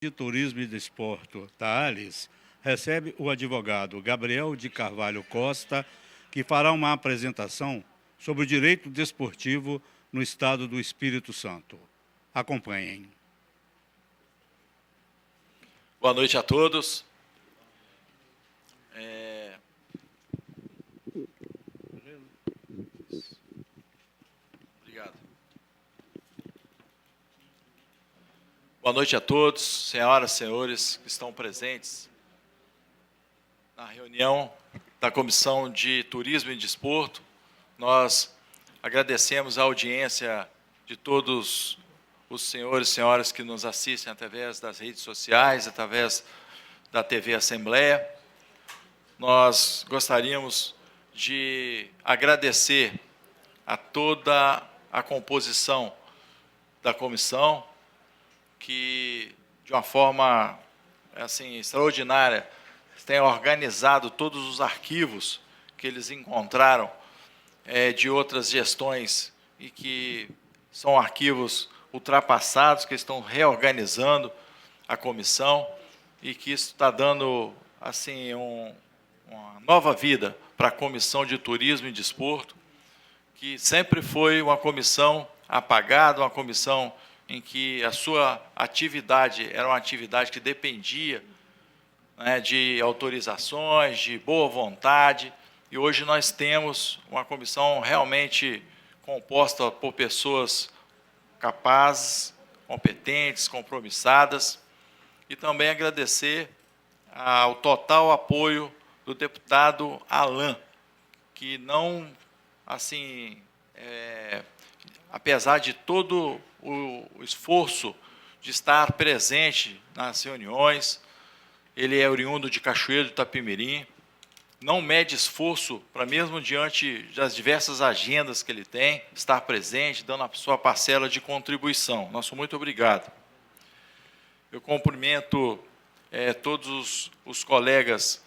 de Turismo e Desporto, Tales, recebe o advogado Gabriel de Carvalho Costa, que fará uma apresentação sobre o direito desportivo no Estado do Espírito Santo. Acompanhem. Boa noite a todos. Obrigado. Boa noite a todos, senhoras e senhores que estão presentes na reunião da Comissão de Turismo e Desporto. Nós agradecemos a audiência de todos os senhores e senhoras que nos assistem através das redes sociais, através da TV Assembleia. Nós gostaríamos de agradecer a toda a composição da comissão, que, de uma forma assim, extraordinária, tem organizado todos os arquivos que eles encontraram de outras gestões e que são arquivos ultrapassados, que estão reorganizando a comissão e que isso está dando assim, uma nova vida para a Comissão de Turismo e Desporto, que sempre foi uma comissão apagada, uma comissão em que a sua atividade era uma atividade que dependia, né, de autorizações, de boa vontade, e hoje nós temos uma comissão realmente composta por pessoas capazes, competentes, compromissadas, e também agradecer ao total apoio do deputado Alain, que não, assim, apesar de todo o esforço de estar presente nas reuniões, ele é oriundo de Cachoeiro do Itapemirim, não mede esforço para, mesmo diante das diversas agendas que ele tem, estar presente, dando a sua parcela de contribuição. Nosso muito obrigado. Eu cumprimento todos os colegas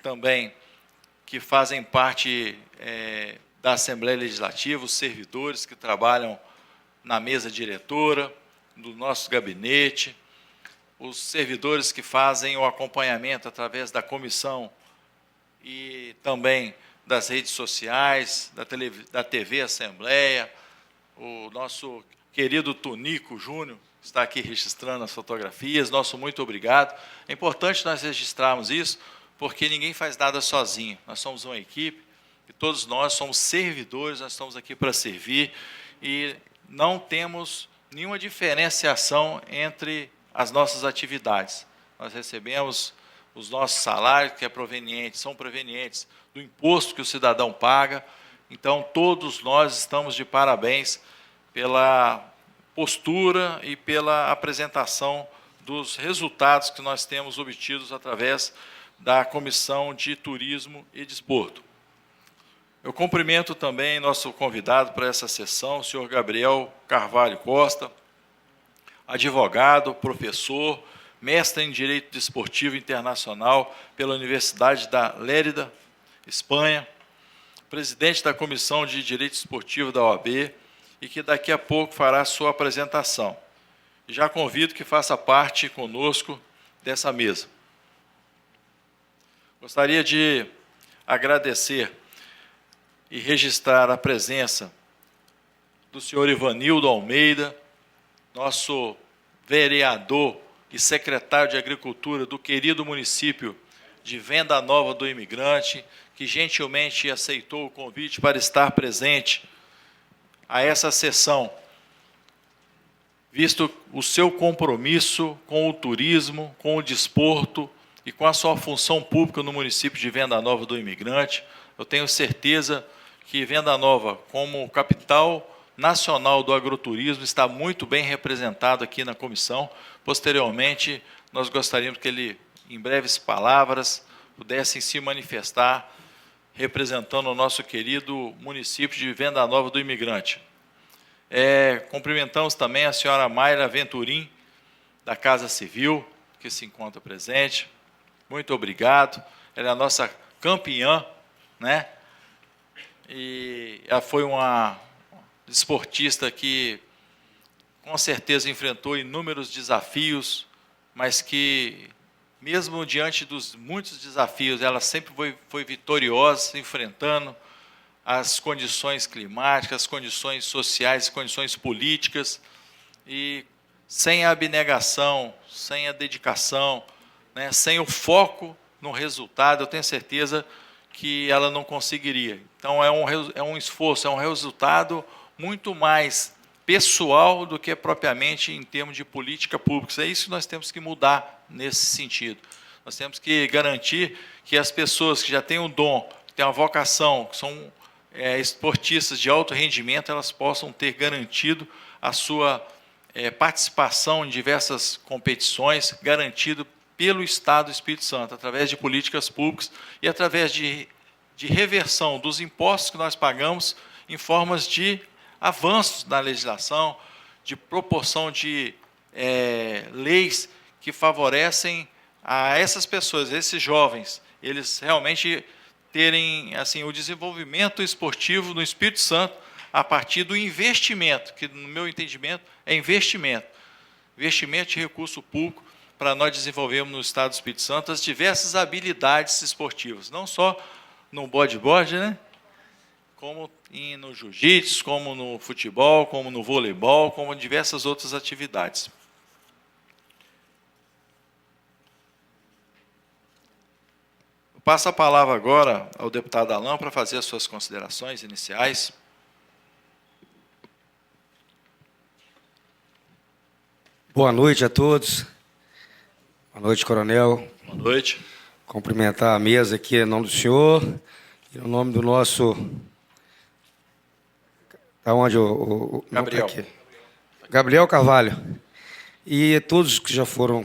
também que fazem parte da Assembleia Legislativa, os servidores que trabalham na mesa diretora, do nosso gabinete, os servidores que fazem o acompanhamento através da comissão e também das redes sociais, da TV Assembleia, o nosso querido Tonico Júnior, que está aqui registrando as fotografias, nosso muito obrigado. É importante nós registrarmos isso, porque ninguém faz nada sozinho, nós somos uma equipe, e todos nós somos servidores, nós estamos aqui para servir, e não temos nenhuma diferenciação entre as nossas atividades. Nós recebemos os nossos salários, que são provenientes do imposto que o cidadão paga, então todos nós estamos de parabéns pela postura e pela apresentação dos resultados que nós temos obtidos através da Comissão de Turismo e Desporto. Eu cumprimento também nosso convidado para essa sessão, o senhor Gabriel Carvalho Costa, advogado, professor, mestre em Direito Desportivo Internacional pela Universidade da Lérida, Espanha, presidente da Comissão de Direito Desportivo da OAB e que daqui a pouco fará sua apresentação. Já convido que faça parte conosco dessa mesa. Gostaria de agradecer e registrar a presença do senhor Ivanildo Almeida, nosso vereador e secretário de Agricultura do querido município de Venda Nova do Imigrante, que gentilmente aceitou o convite para estar presente a essa sessão, visto o seu compromisso com o turismo, com o desporto e com a sua função pública no município de Venda Nova do Imigrante. Eu tenho certeza que Venda Nova, como capital nacional do agroturismo, está muito bem representado aqui na comissão. Posteriormente, nós gostaríamos que ele, em breves palavras, pudesse se manifestar representando o nosso querido município de Venda Nova do Imigrante. Cumprimentamos também a senhora Mayra Venturim, da Casa Civil, que se encontra presente. Muito obrigado. Ela é a nossa campeã, né? E ela foi uma desportista que, com certeza, enfrentou inúmeros desafios mas que, mesmo diante dos muitos desafios, ela sempre foi vitoriosa, enfrentando as condições climáticas, as condições sociais, as condições políticas, e sem a abnegação, sem a dedicação, né, sem o foco no resultado, eu tenho certeza que ela não conseguiria. Então, é um esforço, é um resultado muito mais pessoal do que propriamente em termos de política pública. É isso que nós temos que mudar nesse sentido. Nós temos que garantir que as pessoas que já têm o dom, têm a vocação, que são esportistas de alto rendimento, elas possam ter garantido a sua participação em diversas competições, garantido pelo Estado do Espírito Santo, através de políticas públicas e através de reversão dos impostos que nós pagamos em formas de avanços na legislação, de proporção de leis que favorecem a essas pessoas, esses jovens, eles realmente terem assim o desenvolvimento esportivo no Espírito Santo a partir do investimento, que no meu entendimento é investimento de recurso público para nós desenvolvermos no Estado do Espírito Santo as diversas habilidades esportivas, não só no bodyboard, né? Como no jiu-jitsu, como no futebol, como no voleibol, como em diversas outras atividades. Eu passo a palavra agora ao deputado Alain para fazer as suas considerações iniciais. Boa noite a todos. Boa noite, coronel. Boa noite. Cumprimentar a mesa aqui em nome do senhor e no nome do nosso... Está onde o Gabriel. Aqui. Gabriel Carvalho. E todos que já foram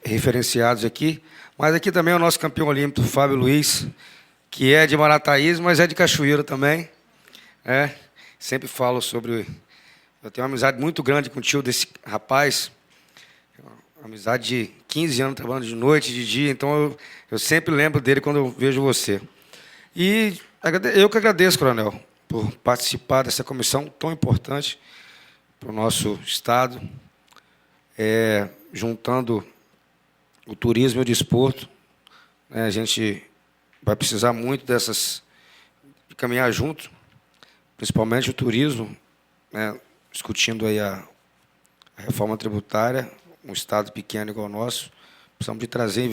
referenciados aqui. Mas aqui também é o nosso campeão olímpico, Fábio Luiz, que é de Marataízes, mas é de Cachoeira também. Sempre falo sobre... Eu tenho uma amizade muito grande com o tio desse rapaz, uma amizade de 15 anos trabalhando de noite, de dia, então eu sempre lembro dele quando eu vejo você. E eu que agradeço, coronel, por participar dessa comissão tão importante para o nosso Estado, juntando o turismo e o desporto. A gente vai precisar muito de caminhar junto, principalmente o turismo, discutindo aí a reforma tributária, um Estado pequeno igual ao nosso, precisamos de trazer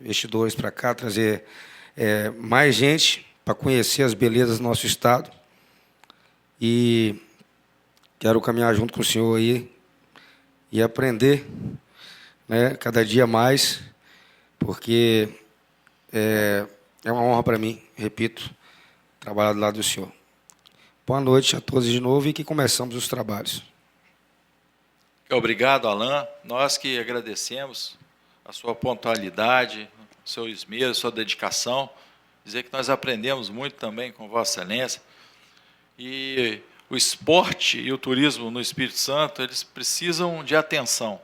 investidores para cá, trazer mais gente para conhecer as belezas do nosso Estado. E quero caminhar junto com o senhor aí e aprender, cada dia mais, porque é uma honra para mim, repito, trabalhar do lado do senhor. Boa noite a todos de novo e que começamos os trabalhos. Obrigado, Alain. Nós que agradecemos a sua pontualidade, o seu esmero, a sua dedicação. Dizer que nós aprendemos muito também com Vossa Excelência. E o esporte e o turismo no Espírito Santo, eles precisam de atenção.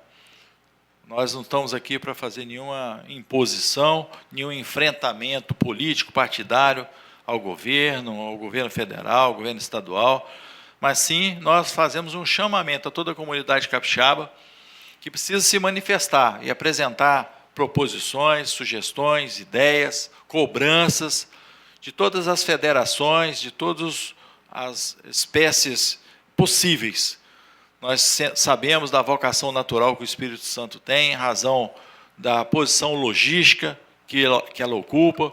Nós não estamos aqui para fazer nenhuma imposição, nenhum enfrentamento político, partidário ao governo federal, ao governo estadual, mas sim nós fazemos um chamamento a toda a comunidade capixaba que precisa se manifestar e apresentar proposições, sugestões, ideias, cobranças de todas as federações, de todas as espécies possíveis. Nós sabemos da vocação natural que o Espírito Santo tem, em razão da posição logística que ela ocupa.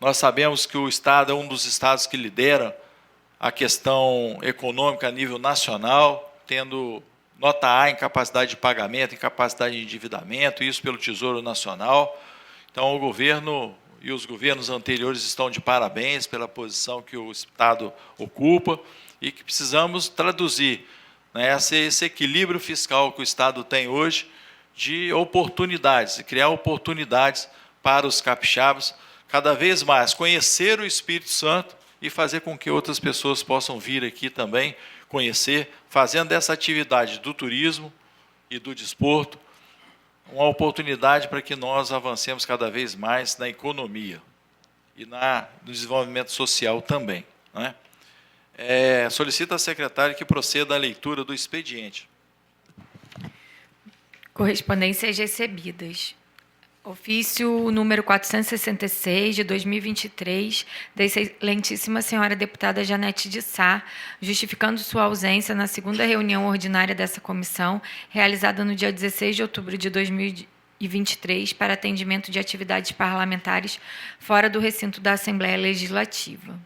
Nós sabemos que o Estado é um dos estados que lidera a questão econômica a nível nacional, tendo nota A em capacidade de pagamento, em capacidade de endividamento, isso pelo Tesouro Nacional. Então, o governo e os governos anteriores estão de parabéns pela posição que o Estado ocupa e que precisamos traduzir esse equilíbrio fiscal que o Estado tem hoje de oportunidades, e criar oportunidades para os capixabas, cada vez mais conhecer o Espírito Santo e fazer com que outras pessoas possam vir aqui também conhecer, fazendo dessa atividade do turismo e do desporto uma oportunidade para que nós avancemos cada vez mais na economia e no desenvolvimento social também. Solicito à secretária que proceda à leitura do expediente. Correspondências recebidas. Ofício número 466, de 2023, da excelentíssima senhora deputada Janete de Sá, justificando sua ausência na segunda reunião ordinária dessa comissão, realizada no dia 16 de outubro de 2023, para atendimento de atividades parlamentares fora do recinto da Assembleia Legislativa.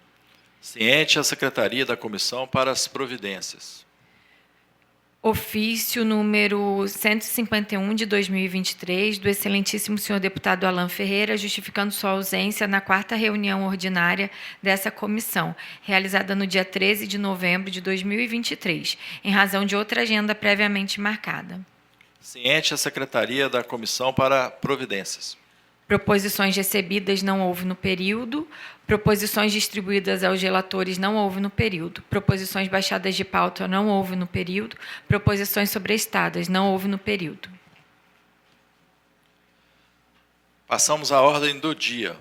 Ciente a Secretaria da Comissão para as providências. Ofício número 151, de 2023, do excelentíssimo senhor deputado Alan Ferreira, justificando sua ausência na quarta reunião ordinária dessa comissão, realizada no dia 13 de novembro de 2023, em razão de outra agenda previamente marcada. Ciente a Secretaria da Comissão para providências. Proposições recebidas não houve no período. Proposições distribuídas aos relatores não houve no período. Proposições baixadas de pauta não houve no período. Proposições sobrestadas não houve no período. Passamos à ordem do dia.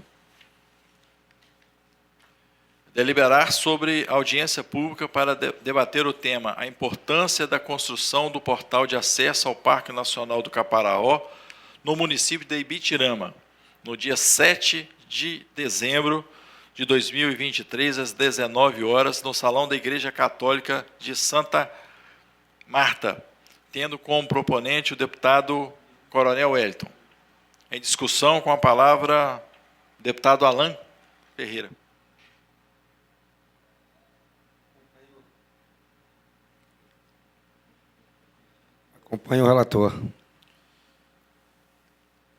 Deliberar sobre audiência pública para debater o tema: a importância da construção do portal de acesso ao Parque Nacional do Caparaó no município de Ibitirama, no dia 7 de dezembro de 2023, às 19 horas, no Salão da Igreja Católica de Santa Marta, tendo como proponente o deputado Coronel Wellington. Em discussão, com a palavra, o deputado Alan Ferreira. Acompanho o relator.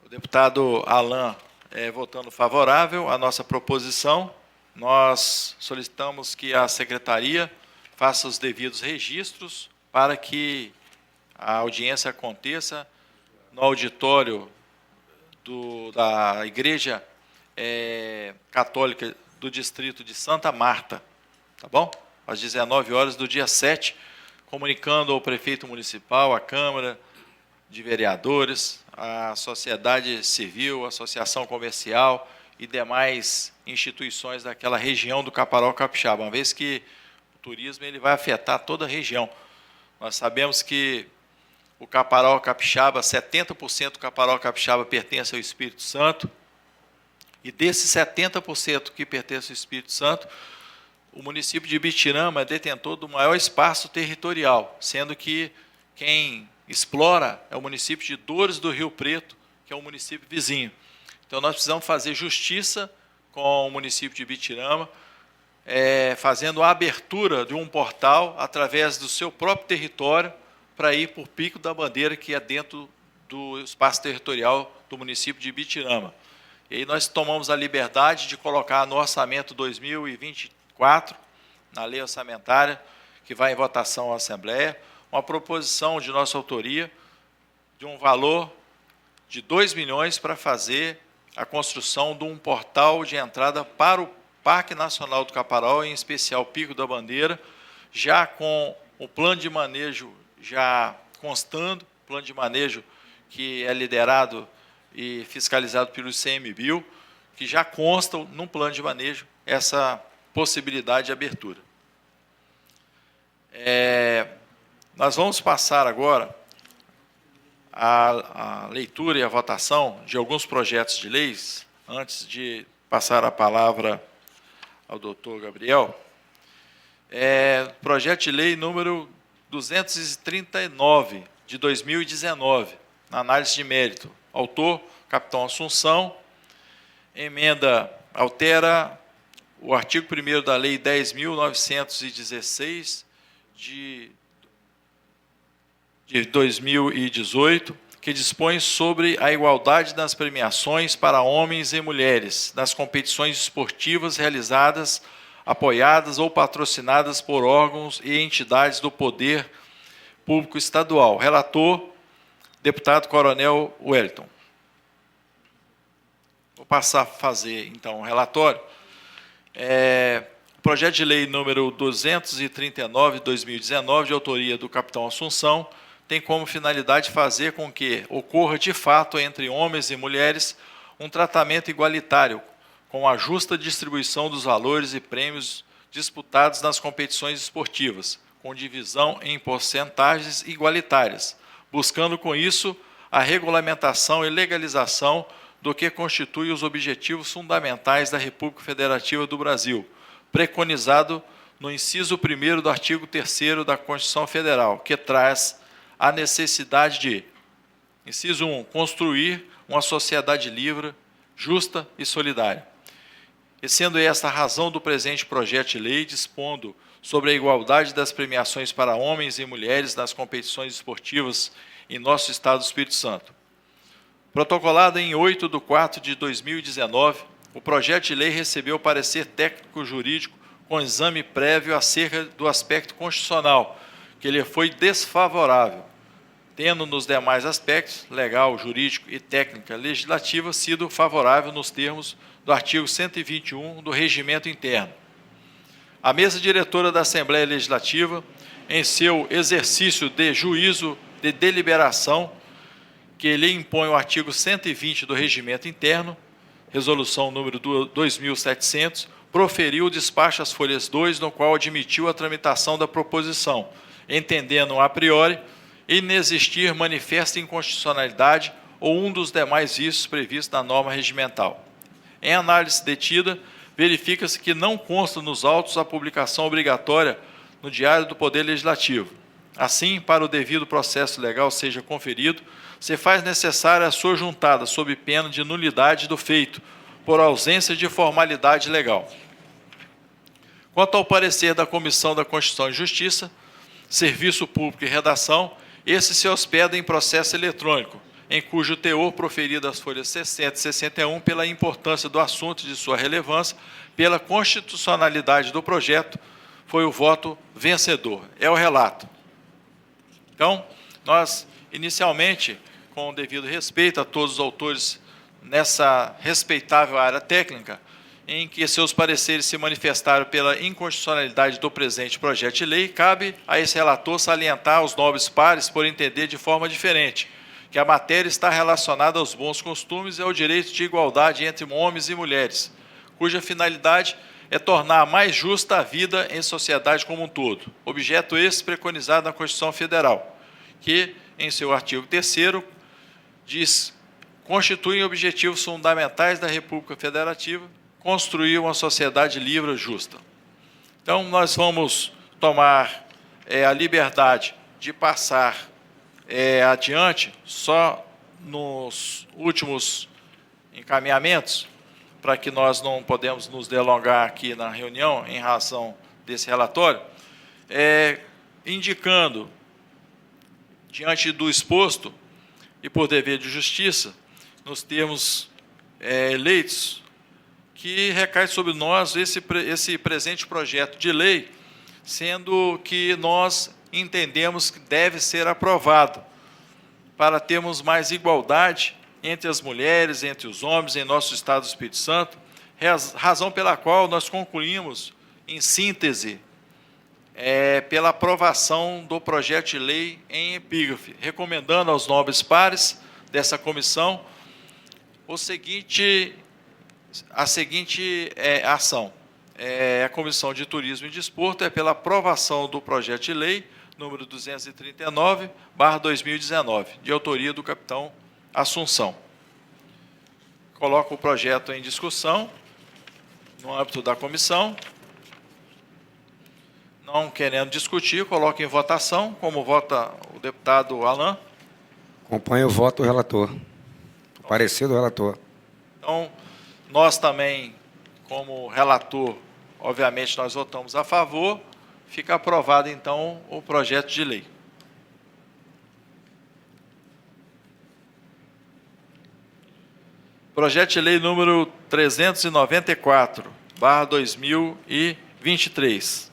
O deputado Alan votando favorável à nossa proposição, nós solicitamos que a secretaria faça os devidos registros para que a audiência aconteça no auditório da Igreja Católica do Distrito de Santa Marta, tá bom? Às 19 horas do dia 7, comunicando ao prefeito municipal, à Câmara de Vereadores, à sociedade civil, associação comercial e demais instituições daquela região do Caparaó Capixaba, uma vez que o turismo ele vai afetar toda a região. Nós sabemos que o Caparaó Capixaba, 70% do Caparaó Capixaba pertence ao Espírito Santo, e desses 70% que pertence ao Espírito Santo, o município de Ibitirama é detentor do maior espaço territorial, sendo que quem explora é o município de Dores do Rio Preto, que é um município vizinho. Então, nós precisamos fazer justiça com o município de Ibitirama, fazendo a abertura de um portal através do seu próprio território para ir por Pico da Bandeira, que é dentro do espaço territorial do município de Ibitirama. E aí nós tomamos a liberdade de colocar no orçamento 2024, na lei orçamentária, que vai em votação à Assembleia, uma proposição de nossa autoria de um valor de 2 milhões para fazer a construção de um portal de entrada para o Parque Nacional do Caparaó, em especial Pico da Bandeira, já com o plano de manejo já constando, plano de manejo que é liderado e fiscalizado pelo ICMBio, que já consta num plano de manejo essa possibilidade de abertura. Nós vamos passar agora a leitura e a votação de alguns projetos de leis, antes de passar a palavra ao doutor Gabriel. Projeto de lei número 239, de 2019, na análise de mérito. Autor, capitão Assunção. Emenda altera o artigo 1º da Lei 10.916, de 2018, que dispõe sobre a igualdade nas premiações para homens e mulheres, nas competições esportivas realizadas, apoiadas ou patrocinadas por órgãos e entidades do poder público estadual. Relator, deputado Coronel Wellington. Vou passar a fazer, então, o relatório. Projeto de lei número 239, de 2019, de autoria do capitão Assunção, tem como finalidade fazer com que ocorra, de fato, entre homens e mulheres, um tratamento igualitário, com a justa distribuição dos valores e prêmios disputados nas competições esportivas, com divisão em porcentagens igualitárias, buscando, com isso, a regulamentação e legalização do que constitui os objetivos fundamentais da República Federativa do Brasil, preconizado no inciso 1º do artigo 3º da Constituição Federal, que traz a necessidade de, inciso 1, construir uma sociedade livre, justa e solidária. E sendo esta a razão do presente projeto de lei, dispondo sobre a igualdade das premiações para homens e mulheres nas competições esportivas em nosso Estado do Espírito Santo. Protocolado em 8/4/2019, o projeto de lei recebeu parecer técnico-jurídico com exame prévio acerca do aspecto constitucional, que lhe foi desfavorável, tendo nos demais aspectos, legal, jurídico e técnica legislativa, sido favorável nos termos do artigo 121 do Regimento Interno. A mesa diretora da Assembleia Legislativa, em seu exercício de juízo de deliberação, que lhe impõe o artigo 120 do Regimento Interno, resolução número 2700, proferiu o despacho às folhas 2, no qual admitiu a tramitação da proposição, entendendo a priori inexistir manifesta inconstitucionalidade ou um dos demais vícios previstos na norma regimental. Em análise detida, verifica-se que não consta nos autos a publicação obrigatória no Diário do Poder Legislativo. Assim, para o devido processo legal seja conferido, se faz necessária a sua juntada, sob pena de nulidade do feito, por ausência de formalidade legal. Quanto ao parecer da Comissão da Constituição e Justiça, Serviço Público e Redação, esse se hospeda em processo eletrônico, em cujo teor proferido as folhas 60 e 61, pela importância do assunto e de sua relevância, pela constitucionalidade do projeto, foi o voto vencedor. É o relato. Então, nós, inicialmente, com o devido respeito a todos os autores nessa respeitável área técnica, em que seus pareceres se manifestaram pela inconstitucionalidade do presente projeto de lei, cabe a esse relator salientar aos nobres pares, por entender de forma diferente, que a matéria está relacionada aos bons costumes e ao direito de igualdade entre homens e mulheres, cuja finalidade é tornar mais justa a vida em sociedade como um todo. Objeto esse preconizado na Constituição Federal, que, em seu artigo 3º, diz: constituem objetivos fundamentais da República Federativa construir uma sociedade livre e justa. Então, nós vamos tomar a liberdade de passar adiante só nos últimos encaminhamentos, para que nós não podemos nos delongar aqui na reunião em razão desse relatório, indicando, diante do exposto e por dever de justiça, nos termos eleitos, que recai sobre nós esse presente projeto de lei, sendo que nós entendemos que deve ser aprovado para termos mais igualdade entre as mulheres, entre os homens em nosso Estado do Espírito Santo, razão pela qual nós concluímos, em síntese, pela aprovação do projeto de lei em epígrafe, recomendando aos nobres pares dessa comissão a seguinte ação. A Comissão de Turismo e Desporto pela aprovação do projeto de lei número 239/2019, de autoria do capitão Assunção. Coloco o projeto em discussão no âmbito da comissão. Não querendo discutir, coloco em votação. Como vota o deputado Alain? Acompanho o voto do relator, o parecer do relator. Então, nós também, como relator, obviamente, nós votamos a favor. Fica aprovado, então, o projeto de lei. Projeto de lei número 394/2023.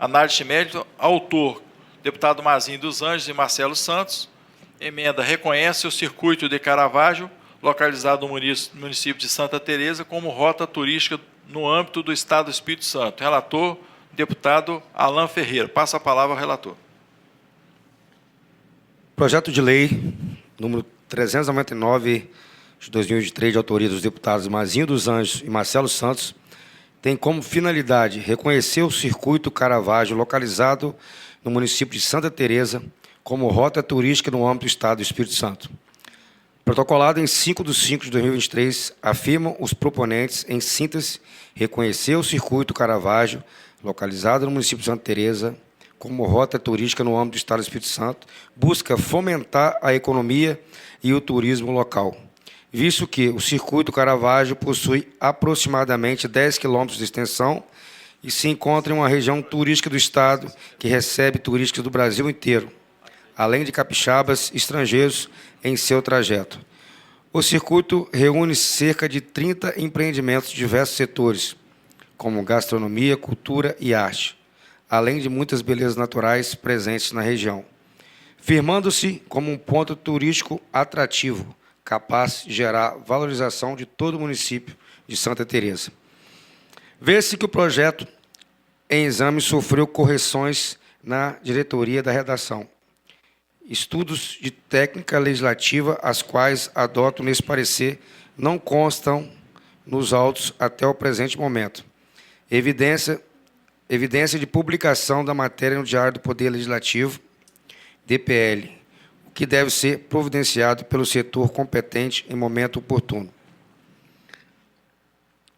Análise de mérito, autor, deputado Mazinho dos Anjos e Marcelo Santos. Emenda: reconhece o circuito de Caravaggio, localizado no município de Santa Teresa, como rota turística no âmbito do Estado do Espírito Santo. Relator, deputado Alain Ferreira. Passa a palavra ao relator. Projeto de lei número 399 de 2023, de autoria dos deputados Mazinho dos Anjos e Marcelo Santos, tem como finalidade reconhecer o circuito Caravaggio, localizado no município de Santa Teresa, como rota turística no âmbito do Estado do Espírito Santo. Protocolado em 5/5/2023, afirmam os proponentes, em síntese, reconhecer o Circuito Caravaggio, localizado no município de Santa Teresa, como rota turística no âmbito do Estado do Espírito Santo, busca fomentar a economia e o turismo local, visto que o Circuito Caravaggio possui aproximadamente 10 quilômetros de extensão e se encontra em uma região turística do Estado que recebe turistas do Brasil inteiro, além de capixabas estrangeiros em seu trajeto. O circuito reúne cerca de 30 empreendimentos de diversos setores, como gastronomia, cultura e arte, além de muitas belezas naturais presentes na região, firmando-se como um ponto turístico atrativo, capaz de gerar valorização de todo o município de Santa Teresa. Vê-se que o projeto em exame sofreu correções na diretoria da redação. Estudos de técnica legislativa, as quais adoto nesse parecer, não constam nos autos até o presente momento. Evidência de publicação da matéria no Diário do Poder Legislativo, DPL, o que deve ser providenciado pelo setor competente em momento oportuno.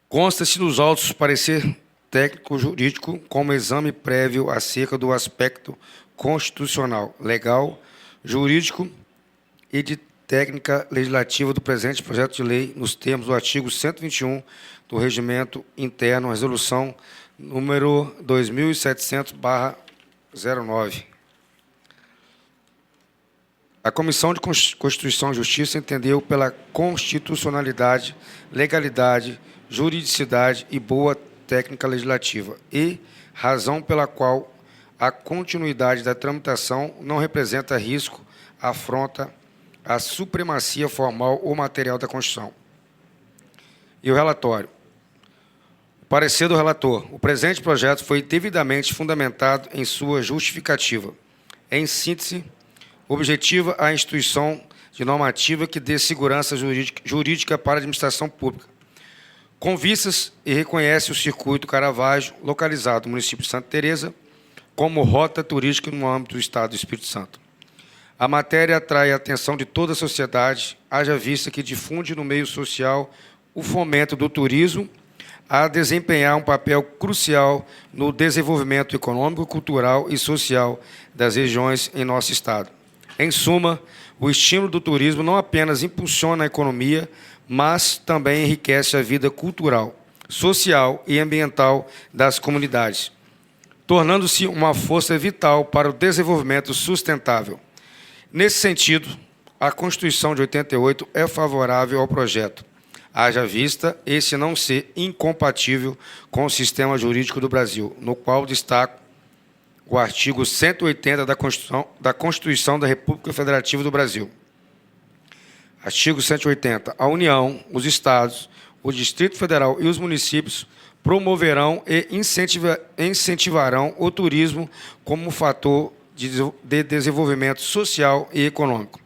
Consta-se nos autos parecer técnico-jurídico como exame prévio acerca do aspecto constitucional, legal, jurídico e de técnica legislativa do presente projeto de lei, nos termos do artigo 121 do Regimento Interno, resolução número 2700/09. A Comissão de Constituição e Justiça entendeu pela constitucionalidade, legalidade, juridicidade e boa técnica legislativa e razão pela qual a continuidade da tramitação não representa risco, afronta à supremacia formal ou material da Constituição. E o relatório. O parecer do relator. O presente projeto foi devidamente fundamentado em sua justificativa. Em síntese, objetiva a instituição de normativa que dê segurança jurídica para a administração pública, com vistas e reconhece o Circuito Caravaggio, localizado no município de Santa Teresa, como rota turística no âmbito do Estado do Espírito Santo. A matéria atrai a atenção de toda a sociedade, haja vista que difunde no meio social o fomento do turismo a desempenhar um papel crucial no desenvolvimento econômico, cultural e social das regiões em nosso Estado. Em suma, o estímulo do turismo não apenas impulsiona a economia, mas também enriquece a vida cultural, social e ambiental das comunidades, tornando-se uma força vital para o desenvolvimento sustentável. Nesse sentido, a Constituição de 88 é favorável ao projeto, haja vista esse não ser incompatível com o sistema jurídico do Brasil, no qual destaco o artigo 180 da Constituição da República Federativa do Brasil. Artigo 180. A União, os Estados, o Distrito Federal e os municípios promoverão e incentivarão o turismo como fator de desenvolvimento social e econômico.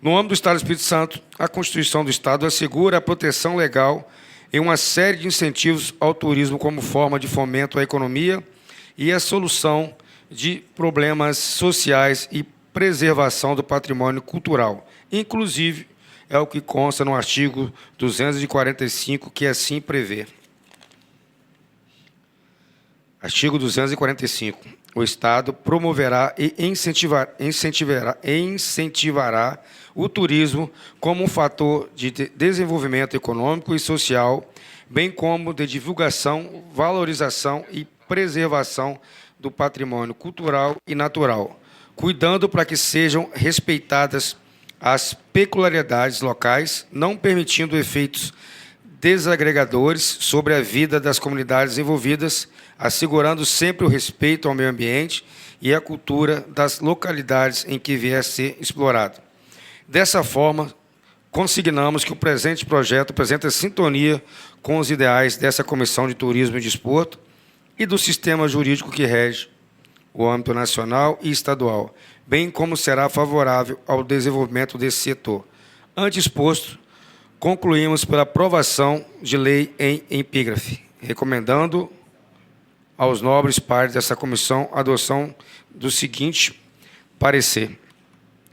No âmbito do Estado do Espírito Santo, a Constituição do Estado assegura a proteção legal e uma série de incentivos ao turismo como forma de fomento à economia e a solução de problemas sociais e preservação do patrimônio cultural. Inclusive, é o que consta no artigo 245, que assim prevê. Artigo 245. O Estado promoverá e incentivará o turismo como um fator de desenvolvimento econômico e social, bem como de divulgação, valorização e preservação do patrimônio cultural e natural, cuidando para que sejam respeitadas as peculiaridades locais, não permitindo efeitos desagregadores sobre a vida das comunidades envolvidas, assegurando sempre o respeito ao meio ambiente e à cultura das localidades em que vier a ser explorado. Dessa forma, consignamos que o presente projeto apresenta sintonia com os ideais dessa Comissão de Turismo e Desporto e do sistema jurídico que rege o âmbito nacional e estadual, bem como será favorável ao desenvolvimento desse setor. Antes exposto, concluímos pela aprovação de lei em epígrafe, recomendando aos nobres pares dessa comissão a adoção do seguinte parecer.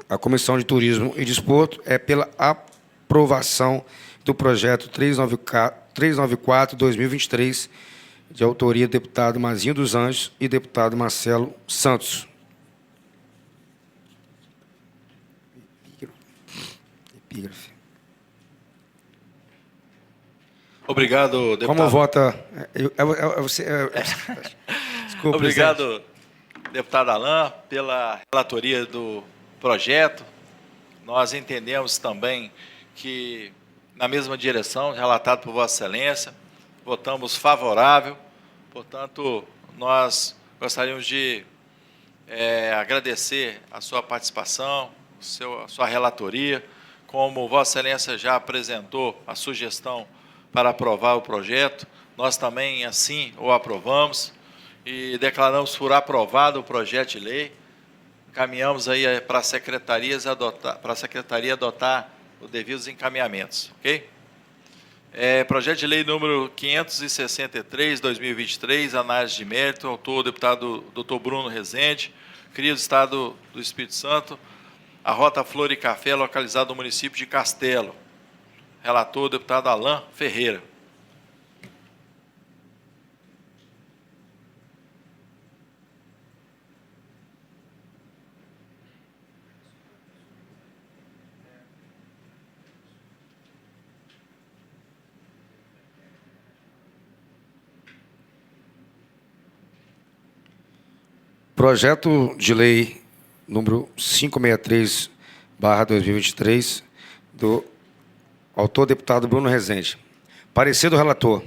A Comissão de Turismo e Desporto é pela aprovação do projeto 394/2023, de autoria do deputado Mazinho dos Anjos e deputado Marcelo Santos. Epígrafe. Obrigado, deputado. Como vota... Desculpa, Obrigado, deputado Alain, pela relatoria do projeto. Nós entendemos também que, na mesma direção, relatado por Vossa Excelência, votamos favorável. Portanto, nós gostaríamos de agradecer a sua participação, a sua relatoria. Como Vossa Excelência já apresentou a sugestão para aprovar o projeto, nós também assim o aprovamos e declaramos por aprovado o projeto de lei. Caminhamos aí para a secretaria adotar os devidos encaminhamentos, ok? Projeto de lei número 563/2023, análise de mérito, autor o deputado Dr. Bruno Rezende, cria do Estado do Espírito Santo, a Rota Flor e Café, localizada no município de Castelo. Relator o deputado Alain Ferreira. Projeto de lei número 563/2023, do autor deputado Bruno Rezende. Parecer do relator.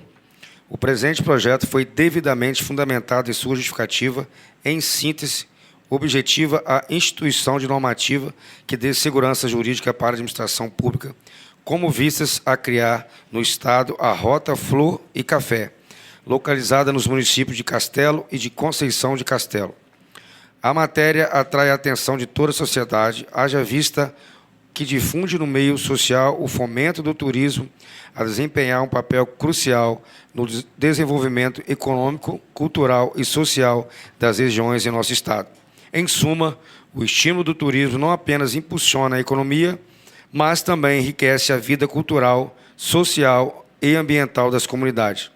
O presente projeto foi devidamente fundamentado em sua justificativa, em síntese, objetiva a instituição de normativa que dê segurança jurídica para a administração pública, como vistas a criar no Estado a Rota Flor e Café, localizada nos municípios de Castelo e de Conceição de Castelo. A matéria atrai a atenção de toda a sociedade, haja vista que difunde no meio social o fomento do turismo a desempenhar um papel crucial no desenvolvimento econômico, cultural e social das regiões em nosso Estado. Em suma, o estímulo do turismo não apenas impulsiona a economia, mas também enriquece a vida cultural, social e ambiental das comunidades,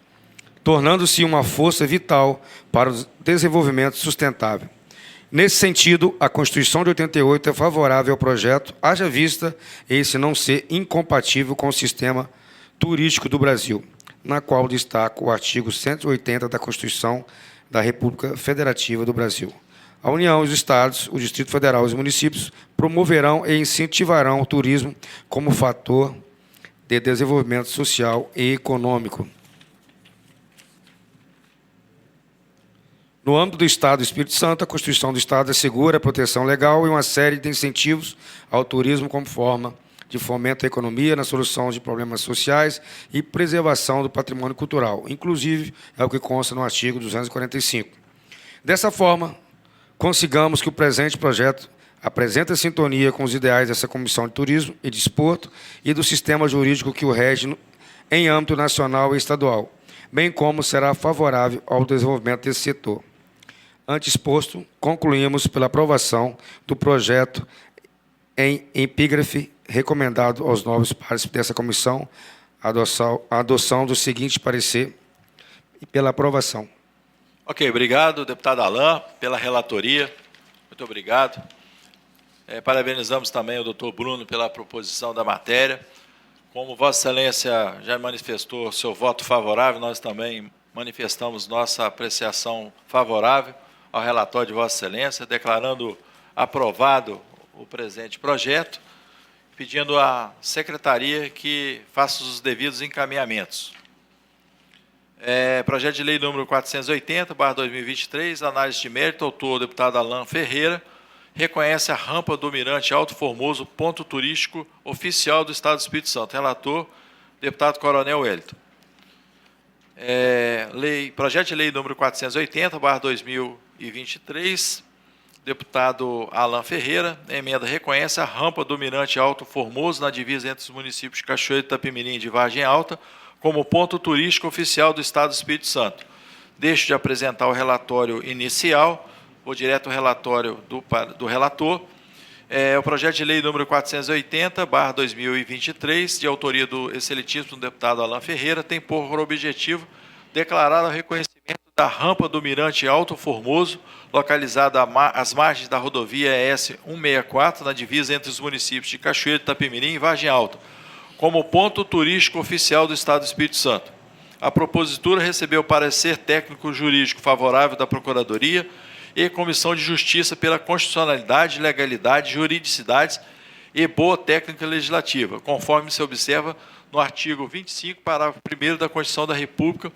tornando-se uma força vital para o desenvolvimento sustentável. Nesse sentido, a Constituição de 88 é favorável ao projeto, haja vista esse não ser incompatível com o sistema turístico do Brasil, na qual destaca o artigo 180 da Constituição da República Federativa do Brasil. A União, os Estados, o Distrito Federal e os municípios promoverão e incentivarão o turismo como fator de desenvolvimento social e econômico. No âmbito do Estado do Espírito Santo, a Constituição do Estado assegura a proteção legal e uma série de incentivos ao turismo como forma de fomento à economia, na solução de problemas sociais e preservação do patrimônio cultural. Inclusive, é o que consta no artigo 245. Dessa forma, consigamos que o presente projeto apresente sintonia com os ideais dessa Comissão de Turismo e Desporto e do sistema jurídico que o rege em âmbito nacional e estadual, bem como será favorável ao desenvolvimento desse setor. Antes exposto, concluímos pela aprovação do projeto em epígrafe, recomendado aos novos pares dessa comissão a adoção do seguinte parecer e pela aprovação. Ok, obrigado, deputado Alain, pela relatoria. Muito obrigado. Parabenizamos também o doutor Bruno pela proposição da matéria. Como Vossa Excelência já manifestou seu voto favorável, nós também manifestamos nossa apreciação favorável ao relatório de Vossa Excelência, declarando aprovado o presente projeto, pedindo à Secretaria que faça os devidos encaminhamentos. Projeto de lei número 480/2023, análise de mérito, autor o deputado Alain Ferreira, reconhece a rampa do Mirante Alto Formoso, ponto turístico oficial do Estado do Espírito Santo. Relator, deputado Coronel Wellington. Projeto de lei número 480/2023, deputado Alain Ferreira, emenda reconhece a rampa do Mirante Alto Formoso, na divisa entre os municípios de Cachoeiro, Itapemirim e de Vargem Alta, como ponto turístico oficial do Estado do Espírito Santo. Deixo de apresentar o relatório inicial vou direto ao relatório do relator. O projeto de lei número 480/2023, de autoria do excelentíssimo deputado Alan Ferreira, tem por objetivo declarar o reconhecimento da rampa do Mirante Alto Formoso, localizada às margens da rodovia ES 164, na divisa entre os municípios de Cachoeiro, Itapemirim e Vargem Alta, como ponto turístico oficial do Estado do Espírito Santo. A propositura recebeu parecer técnico-jurídico favorável da Procuradoria e Comissão de Justiça pela constitucionalidade, legalidade, juridicidade e boa técnica legislativa, conforme se observa no artigo 25, parágrafo 1º da Constituição da República,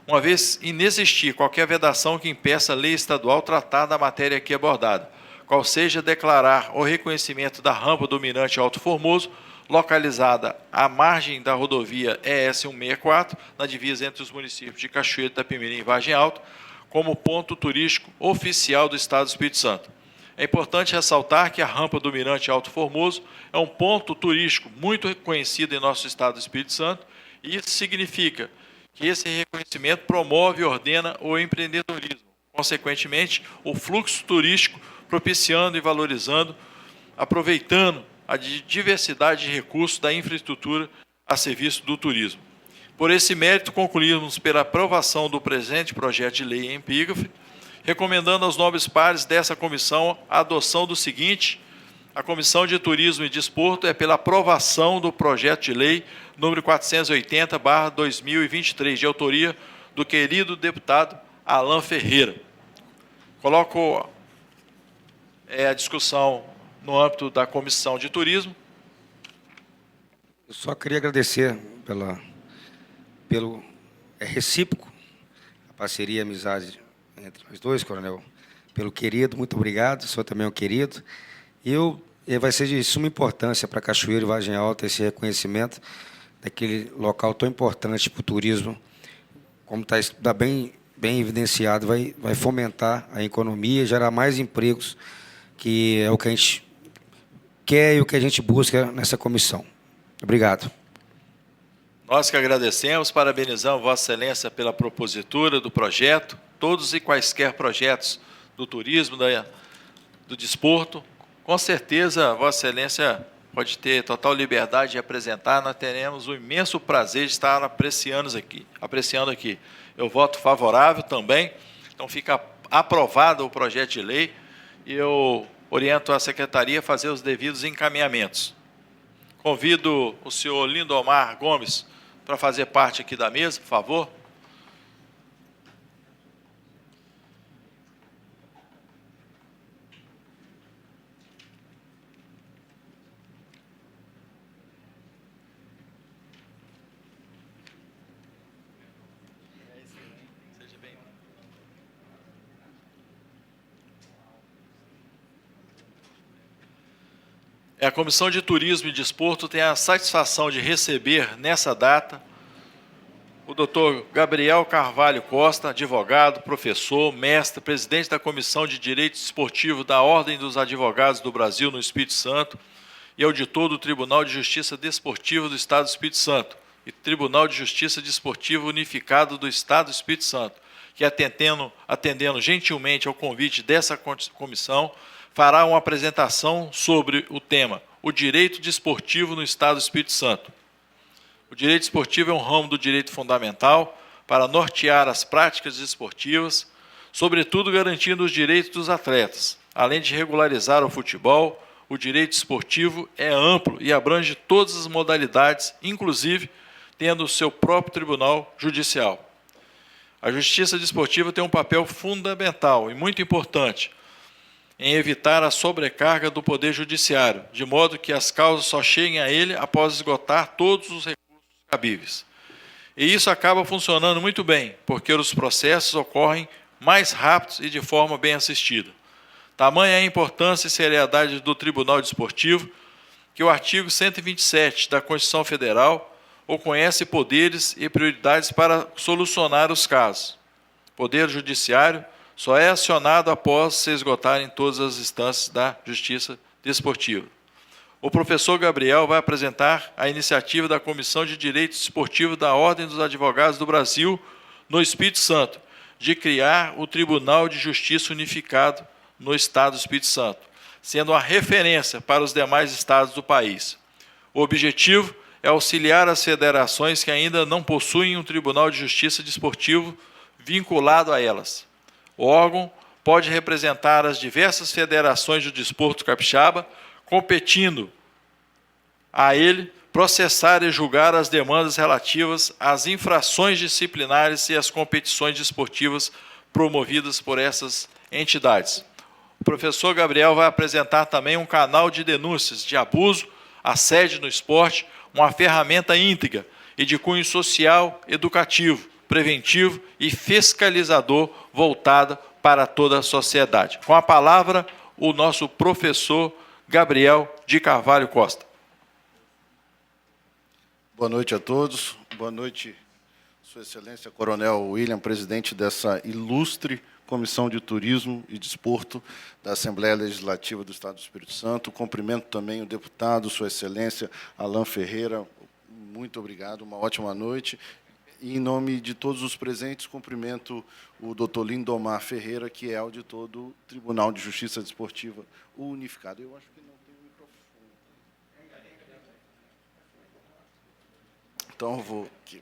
uma vez inexistir qualquer vedação que impeça a lei estadual tratar da matéria aqui abordada, qual seja declarar o reconhecimento da rampa do Mirante Alto Formoso, localizada à margem da rodovia ES 164, na divisa entre os municípios de Cachoeiro, Itapemirim e Vargem Alta, como ponto turístico oficial do Estado do Espírito Santo. É importante ressaltar que a rampa do Mirante Alto Formoso é um ponto turístico muito reconhecido em nosso Estado do Espírito Santo, e isso significa que esse reconhecimento promove e ordena o empreendedorismo, consequentemente, o fluxo turístico, propiciando e valorizando, aproveitando a diversidade de recursos da infraestrutura a serviço do turismo. Por esse mérito, concluímos pela aprovação do presente projeto de lei em epígrafe, recomendando aos nobres pares dessa comissão a adoção do seguinte: a Comissão de Turismo e Desporto é pela aprovação do projeto de lei número 480/2023, de autoria do querido deputado Alan Ferreira. Coloco a discussão no âmbito da Comissão de Turismo. Eu só queria agradecer pelo recíproco, a parceria e a amizade entre nós dois, coronel, pelo querido, muito obrigado, o senhor também é um querido. E vai ser de suma importância para Cachoeiro e Vargem Alta esse reconhecimento daquele local tão importante para o turismo, como está bem evidenciado, vai fomentar a economia, gerar mais empregos, que é o que a gente quer e o que a gente busca nessa comissão. Obrigado. Nós que agradecemos, parabenizamos Vossa Excelência pela propositura do projeto, todos e quaisquer projetos do turismo, do desporto. Com certeza, Vossa Excelência pode ter total liberdade de apresentar, nós teremos o imenso prazer de estar apreciando aqui. Eu voto favorável também, então fica aprovado o projeto de lei e eu oriento a Secretaria a fazer os devidos encaminhamentos. Convido o senhor Lindomar Gomes para fazer parte aqui da mesa, por favor. A Comissão de Turismo e Desporto tem a satisfação de receber, nessa data, o doutor Gabriel Carvalho Costa, advogado, professor, mestre, presidente da Comissão de Direito Esportivo da Ordem dos Advogados do Brasil no Espírito Santo e auditor do Tribunal de Justiça Desportiva do Estado do Espírito Santo e Tribunal de Justiça Desportiva Unificado do Estado do Espírito Santo, que atendendo gentilmente ao convite dessa comissão, fará uma apresentação sobre o tema o direito desportivo no Estado do Espírito Santo. O direito esportivo é um ramo do direito fundamental para nortear as práticas desportivas, sobretudo garantindo os direitos dos atletas. Além de regularizar o futebol, o direito esportivo é amplo e abrange todas as modalidades, inclusive tendo o seu próprio tribunal judicial. A justiça desportiva tem um papel fundamental e muito importante em evitar a sobrecarga do Poder Judiciário, de modo que as causas só cheguem a ele após esgotar todos os recursos cabíveis. E isso acaba funcionando muito bem, porque os processos ocorrem mais rápidos e de forma bem assistida. Tamanha é a importância e seriedade do Tribunal Desportivo, que o artigo 127 da Constituição Federal o conhece poderes e prioridades para solucionar os casos. O Poder Judiciário só é acionado após se esgotarem todas as instâncias da Justiça Desportiva. O professor Gabriel vai apresentar a iniciativa da Comissão de Direito Desportivo da Ordem dos Advogados do Brasil no Espírito Santo, de criar o Tribunal de Justiça Unificado no Estado do Espírito Santo, sendo uma referência para os demais estados do país. O objetivo é auxiliar as federações que ainda não possuem um Tribunal de Justiça Desportivo vinculado a elas. O órgão pode representar as diversas federações do desporto capixaba, competindo a ele processar e julgar as demandas relativas às infrações disciplinares e às competições desportivas promovidas por essas entidades. O professor Gabriel vai apresentar também um canal de denúncias de abuso, assédio no esporte, uma ferramenta íntegra e de cunho social, educativo, preventivo e fiscalizador voltada para toda a sociedade. Com a palavra, o nosso professor Gabriel de Carvalho Costa. Boa noite a todos. Boa noite, Sua Excelência Coronel William, presidente dessa ilustre Comissão de Turismo e Desporto da Assembleia Legislativa do Estado do Espírito Santo. Cumprimento também o deputado, Sua Excelência Alain Ferreira. Muito obrigado, uma ótima noite. E, em nome de todos os presentes, cumprimento o doutor Lindomar Ferreira, que é auditor do Tribunal de Justiça Desportiva Unificado. Eu acho que não tem microfone. Então, eu vou aqui.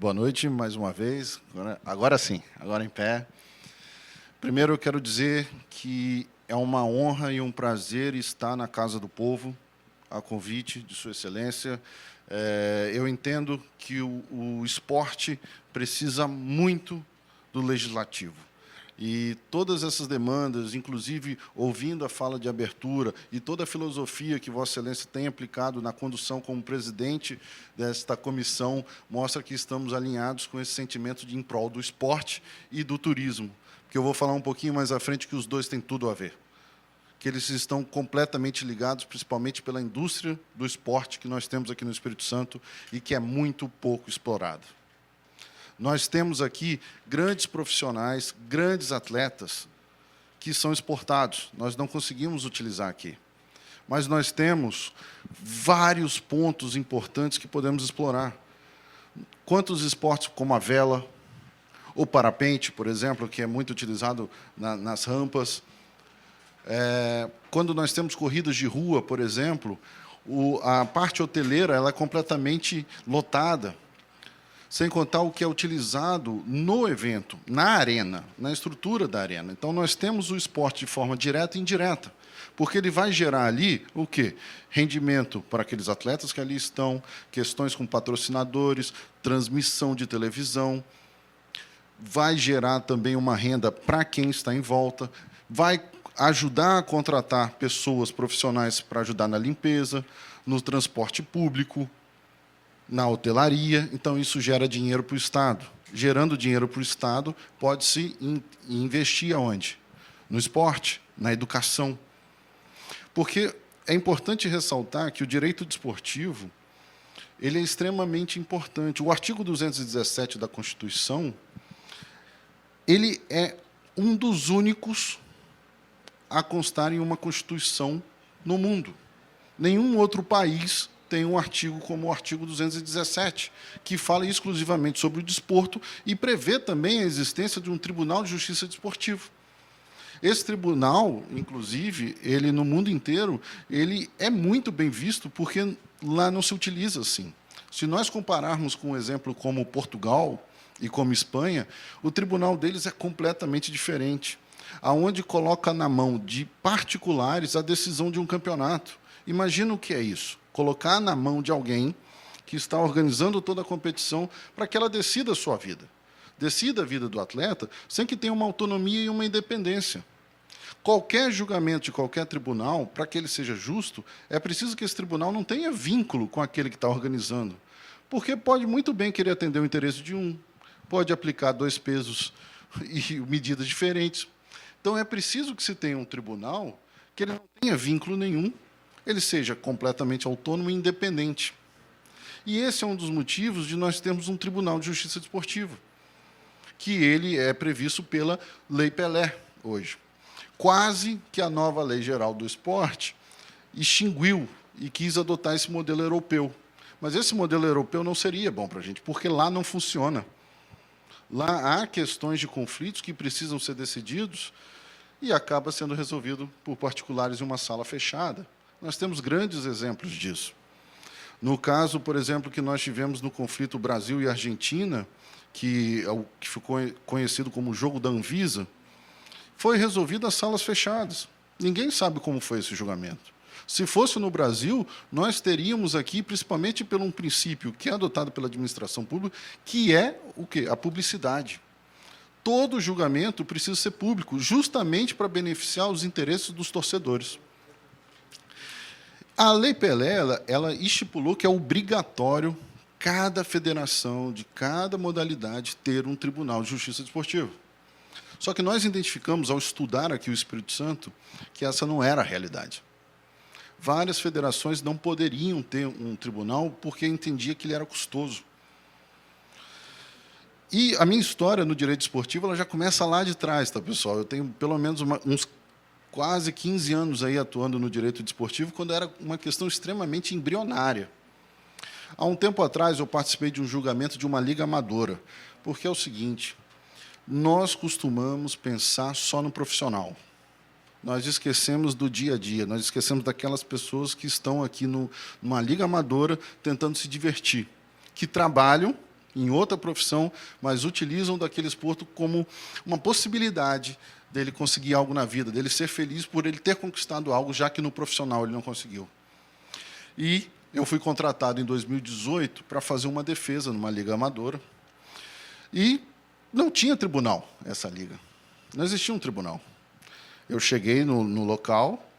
Boa noite, mais uma vez. Agora sim, agora em pé. Primeiro, eu quero dizer que é uma honra e um prazer estar na Casa do Povo, a convite de Sua Excelência. Eu entendo que o esporte precisa muito do legislativo. E todas essas demandas, inclusive ouvindo a fala de abertura e toda a filosofia que Vossa Excelência tem aplicado na condução como presidente desta comissão, mostra que estamos alinhados com esse sentimento de em prol do esporte e do turismo. Porque eu vou falar um pouquinho mais à frente que os dois têm tudo a ver. Que eles estão completamente ligados, principalmente pela indústria do esporte que nós temos aqui no Espírito Santo e que é muito pouco explorada. Nós temos aqui grandes profissionais, grandes atletas que são exportados. Nós não conseguimos utilizar aqui. Mas nós temos vários pontos importantes que podemos explorar. Quantos esportes como a vela, o parapente, por exemplo, que é muito utilizado nas rampas. Quando nós temos corridas de rua, por exemplo, a parte hoteleira ela é completamente lotada. Sem contar o que é utilizado no evento, na arena, na estrutura da arena. Então, nós temos o esporte de forma direta e indireta, porque ele vai gerar ali o quê? Rendimento para aqueles atletas que ali estão, questões com patrocinadores, transmissão de televisão, vai gerar também uma renda para quem está em volta, vai ajudar a contratar pessoas profissionais para ajudar na limpeza, no transporte público, na hotelaria, então isso gera dinheiro para o Estado. Gerando dinheiro para o Estado, pode-se investir aonde? No esporte, na educação. Porque é importante ressaltar que o direito desportivo ele é extremamente importante. O artigo 217 da Constituição ele é um dos únicos a constar em uma Constituição no mundo. Nenhum outro país tem um artigo como o artigo 217, que fala exclusivamente sobre o desporto e prevê também a existência de um Tribunal de Justiça Desportivo. Esse tribunal, inclusive, ele no mundo inteiro, ele é muito bem visto porque lá não se utiliza assim. Se nós compararmos com um exemplo como Portugal e como Espanha, o tribunal deles é completamente diferente, aonde coloca na mão de particulares a decisão de um campeonato. Imagina o que é isso. Colocar na mão de alguém que está organizando toda a competição para que ela decida a sua vida. Decida a vida do atleta sem que tenha uma autonomia e uma independência. Qualquer julgamento de qualquer tribunal, para que ele seja justo, é preciso que esse tribunal não tenha vínculo com aquele que está organizando. Porque pode muito bem querer atender o interesse de um, pode aplicar 2 pesos e medidas diferentes. Então, é preciso que se tenha um tribunal que ele não tenha vínculo nenhum, ele seja completamente autônomo e independente. E esse é um dos motivos de nós termos um Tribunal de Justiça Desportiva, que ele é previsto pela Lei Pelé, hoje. Quase que a nova Lei Geral do Esporte extinguiu e quis adotar esse modelo europeu. Mas esse modelo europeu não seria bom para a gente, porque lá não funciona. Lá há questões de conflitos que precisam ser decididos e acaba sendo resolvido por particulares em uma sala fechada. Nós temos grandes exemplos disso. No caso, por exemplo, que nós tivemos no conflito Brasil e Argentina, que ficou conhecido como o jogo da Anvisa, foi resolvido às salas fechadas. Ninguém sabe como foi esse julgamento. Se fosse no Brasil, nós teríamos aqui, principalmente por um princípio que é adotado pela administração pública, que é o quê? A publicidade. Todo julgamento precisa ser público, justamente para beneficiar os interesses dos torcedores. A Lei Pelé, ela estipulou que é obrigatório cada federação, de cada modalidade, ter um Tribunal de Justiça Desportiva. Só que nós identificamos, ao estudar aqui o Espírito Santo, que essa não era a realidade. Várias federações não poderiam ter um tribunal porque entendia que ele era custoso. E a minha história no direito esportivo ela já começa lá de trás, tá, pessoal? Eu tenho pelo menos uns quase 15 anos aí atuando no direito desportivo, quando era uma questão extremamente embrionária. Há um tempo atrás, eu participei de um julgamento de uma liga amadora, porque é o seguinte, nós costumamos pensar só no profissional. Nós esquecemos do dia a dia, nós esquecemos daquelas pessoas que estão aqui numa liga amadora tentando se divertir, que trabalham em outra profissão, mas utilizam daquele esporte como uma possibilidade dele conseguir algo na vida, dele ser feliz por ele ter conquistado algo, já que no profissional ele não conseguiu. E eu fui contratado em 2018 para fazer uma defesa numa liga amadora, e não tinha tribunal essa liga, não existia um tribunal. Eu cheguei no local,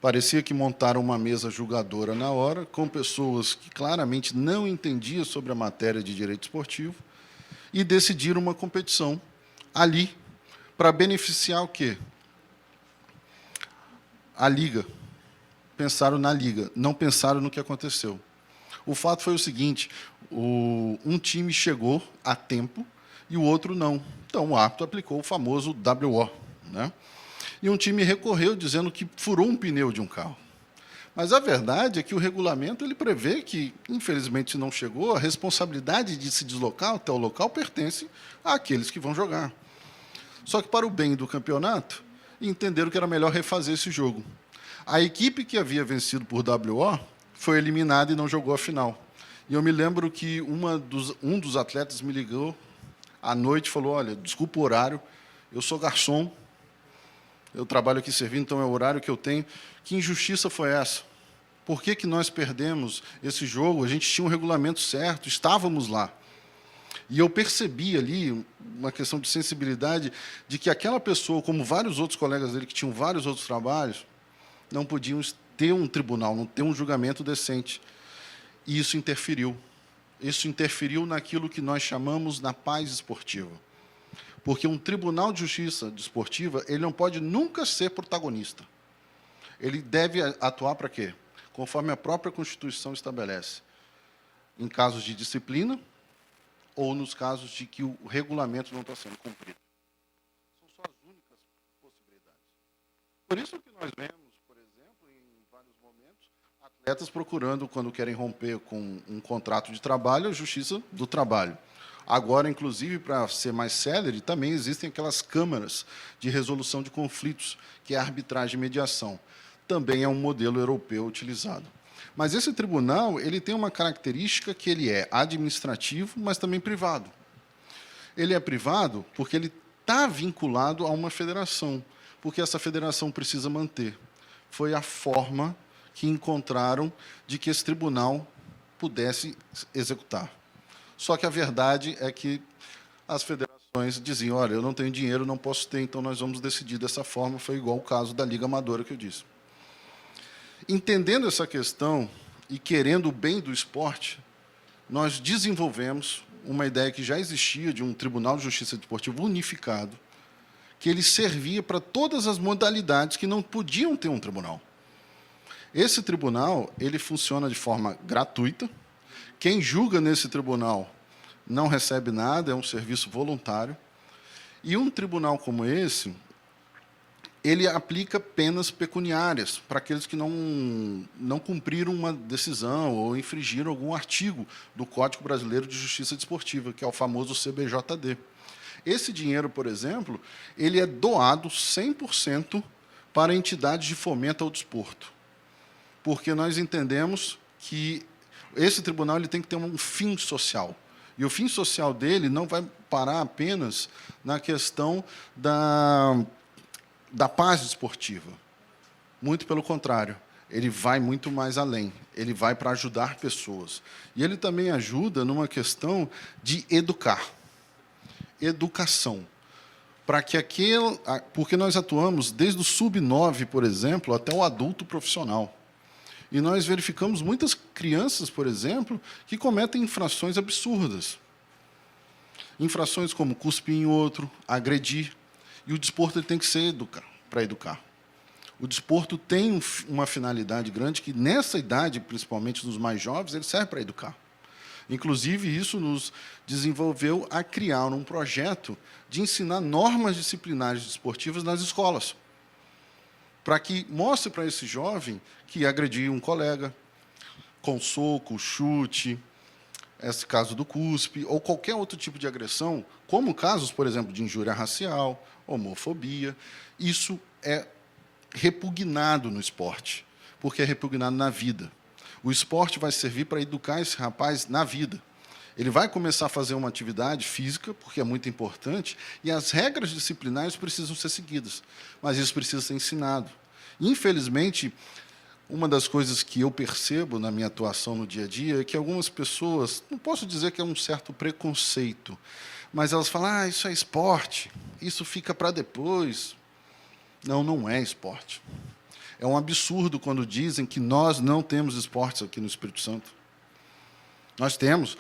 parecia que montaram uma mesa julgadora na hora, com pessoas que claramente não entendiam sobre a matéria de direito esportivo, e decidiram uma competição ali, para beneficiar o quê? A liga. Pensaram na liga, não pensaram no que aconteceu. O fato foi o seguinte, um time chegou a tempo e o outro não. Então, o árbitro aplicou o famoso WO, né? E um time recorreu dizendo que furou um pneu de um carro. Mas a verdade é que o regulamento ele prevê que, infelizmente, se não chegou, a responsabilidade de se deslocar até o local pertence àqueles que vão jogar. Só que, para o bem do campeonato, entenderam que era melhor refazer esse jogo. A equipe que havia vencido por WO foi eliminada e não jogou a final. E eu me lembro que um dos atletas me ligou à noite e falou, olha, desculpa o horário, eu sou garçom, eu trabalho aqui servindo, então é o horário que eu tenho. Que injustiça foi essa? Por que nós perdemos esse jogo? A gente tinha um regulamento certo, estávamos lá. E eu percebi ali uma questão de sensibilidade de que aquela pessoa, como vários outros colegas dele que tinham vários outros trabalhos, não podiam ter um tribunal, não ter um julgamento decente. E isso interferiu. Isso interferiu naquilo que nós chamamos na paz esportiva. Porque um tribunal de justiça desportiva, ele não pode nunca ser protagonista. Ele deve atuar para quê? Conforme a própria Constituição estabelece. Em casos de disciplina ou nos casos de que o regulamento não está sendo cumprido. São só as únicas possibilidades. Por isso que nós vemos, por exemplo, em vários momentos, atletas procurando, quando querem romper com um contrato de trabalho, a justiça do trabalho. Agora, inclusive, para ser mais célere, também existem aquelas câmaras de resolução de conflitos, que é a arbitragem e mediação. Também é um modelo europeu utilizado. Mas esse tribunal ele tem uma característica que ele é administrativo, mas também privado. Ele é privado porque ele está vinculado a uma federação, porque essa federação precisa manter. Foi a forma que encontraram de que esse tribunal pudesse executar. Só que a verdade é que as federações diziam, olha, eu não tenho dinheiro, não posso ter, então nós vamos decidir dessa forma. Foi igual o caso da Liga Amadora que eu disse. Entendendo essa questão e querendo o bem do esporte, nós desenvolvemos uma ideia que já existia de um Tribunal de Justiça Desportiva unificado, que ele servia para todas as modalidades que não podiam ter um tribunal. Esse tribunal, ele funciona de forma gratuita. Quem julga nesse tribunal não recebe nada, é um serviço voluntário. E um tribunal como esse, ele aplica penas pecuniárias para aqueles que não cumpriram uma decisão ou infringiram algum artigo do Código Brasileiro de Justiça Desportiva, que é o famoso CBJD. Esse dinheiro, por exemplo, ele é doado 100% para entidades de fomento ao desporto, porque nós entendemos que esse tribunal ele tem que ter um fim social. E o fim social dele não vai parar apenas na questão da paz desportiva. Muito pelo contrário, ele vai muito mais além. Ele vai para ajudar pessoas. E ele também ajuda numa questão de educar. Educação. Para que porque nós atuamos desde o sub-9, por exemplo, até o adulto profissional. E nós verificamos muitas crianças, por exemplo, que cometem infrações absurdas. Infrações como cuspir em outro, agredir. E o desporto ele tem que ser para educar. O desporto tem uma finalidade grande que, nessa idade, principalmente dos mais jovens, ele serve para educar. Inclusive, isso nos desenvolveu a criar um projeto de ensinar normas disciplinares desportivas nas escolas, para que mostre para esse jovem que agredir um colega com soco, chute, esse caso do cuspe, ou qualquer outro tipo de agressão, como casos, por exemplo, de injúria racial, homofobia, isso é repugnado no esporte, porque é repugnado na vida. O esporte vai servir para educar esse rapaz na vida. Ele vai começar a fazer uma atividade física, porque é muito importante, e as regras disciplinares precisam ser seguidas, mas isso precisa ser ensinado. Infelizmente, uma das coisas que eu percebo na minha atuação no dia a dia é que algumas pessoas, não posso dizer que é um certo preconceito, mas elas falam, isso é esporte, isso fica para depois. Não, não é esporte. É um absurdo quando dizem que nós não temos esportes aqui no Espírito Santo. Nós temos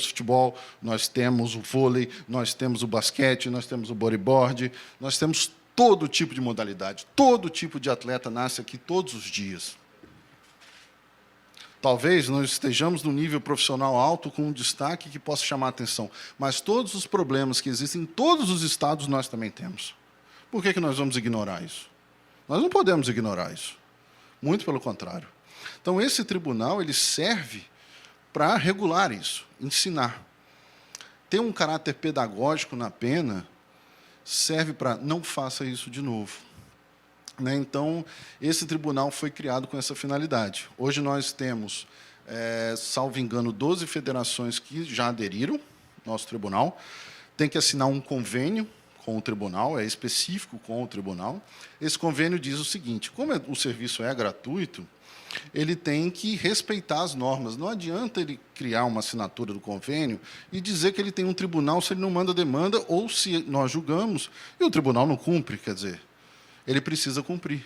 futebol, nós temos o vôlei, nós temos o basquete, nós temos o bodyboard, nós temos todo tipo de modalidade, todo tipo de atleta nasce aqui todos os dias. Talvez nós estejamos no nível profissional alto com um destaque que possa chamar a atenção, mas todos os problemas que existem em todos os estados nós também temos. Por que nós vamos ignorar isso? Nós não podemos ignorar isso. Muito pelo contrário. Então, esse tribunal ele serve para regular isso, ensinar. Ter um caráter pedagógico na pena serve para não faça isso de novo. Então, esse tribunal foi criado com essa finalidade. Hoje nós temos, salvo engano, 12 federações que já aderiram ao nosso tribunal. Tem que assinar um convênio com o tribunal, é específico com o tribunal. Esse convênio diz o seguinte, como o serviço é gratuito, ele tem que respeitar as normas. Não adianta ele criar uma assinatura do convênio e dizer que ele tem um tribunal se ele não manda demanda ou se nós julgamos e o tribunal não cumpre, quer dizer, ele precisa cumprir.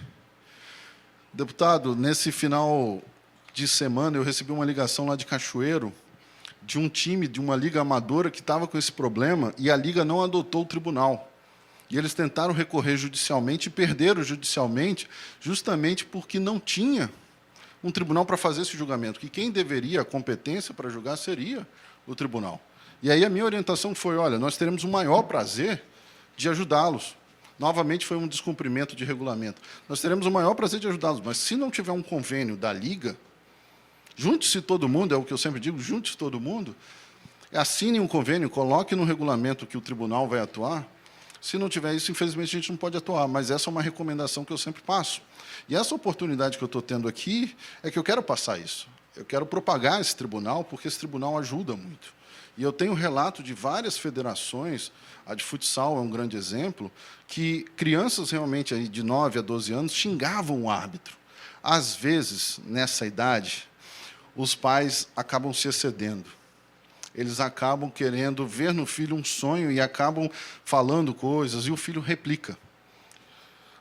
Deputado, nesse final de semana eu recebi uma ligação lá de Cachoeiro, de um time, de uma liga amadora que estava com esse problema e a liga não adotou o tribunal. E eles tentaram recorrer judicialmente e perderam judicialmente justamente porque não tinha um tribunal para fazer esse julgamento, que quem deveria a competência para julgar seria o tribunal. E aí a minha orientação foi, olha, nós teremos o maior prazer de ajudá-los. Novamente foi um descumprimento de regulamento. Nós teremos o maior prazer de ajudá-los, mas se não tiver um convênio da Liga, junte-se todo mundo, é o que eu sempre digo, junte-se todo mundo, assine um convênio, coloque no regulamento que o tribunal vai atuar. Se não tiver isso, infelizmente, a gente não pode atuar, mas essa é uma recomendação que eu sempre passo. E essa oportunidade que eu estou tendo aqui é que eu quero passar isso. Eu quero propagar esse tribunal, porque esse tribunal ajuda muito. E eu tenho relato de várias federações, a de futsal é um grande exemplo, que crianças realmente aí de 9 a 12 anos xingavam o árbitro. Às vezes, nessa idade, os pais acabam se excedendo. eles acabam querendo ver no filho um sonho e acabam falando coisas, e o filho replica.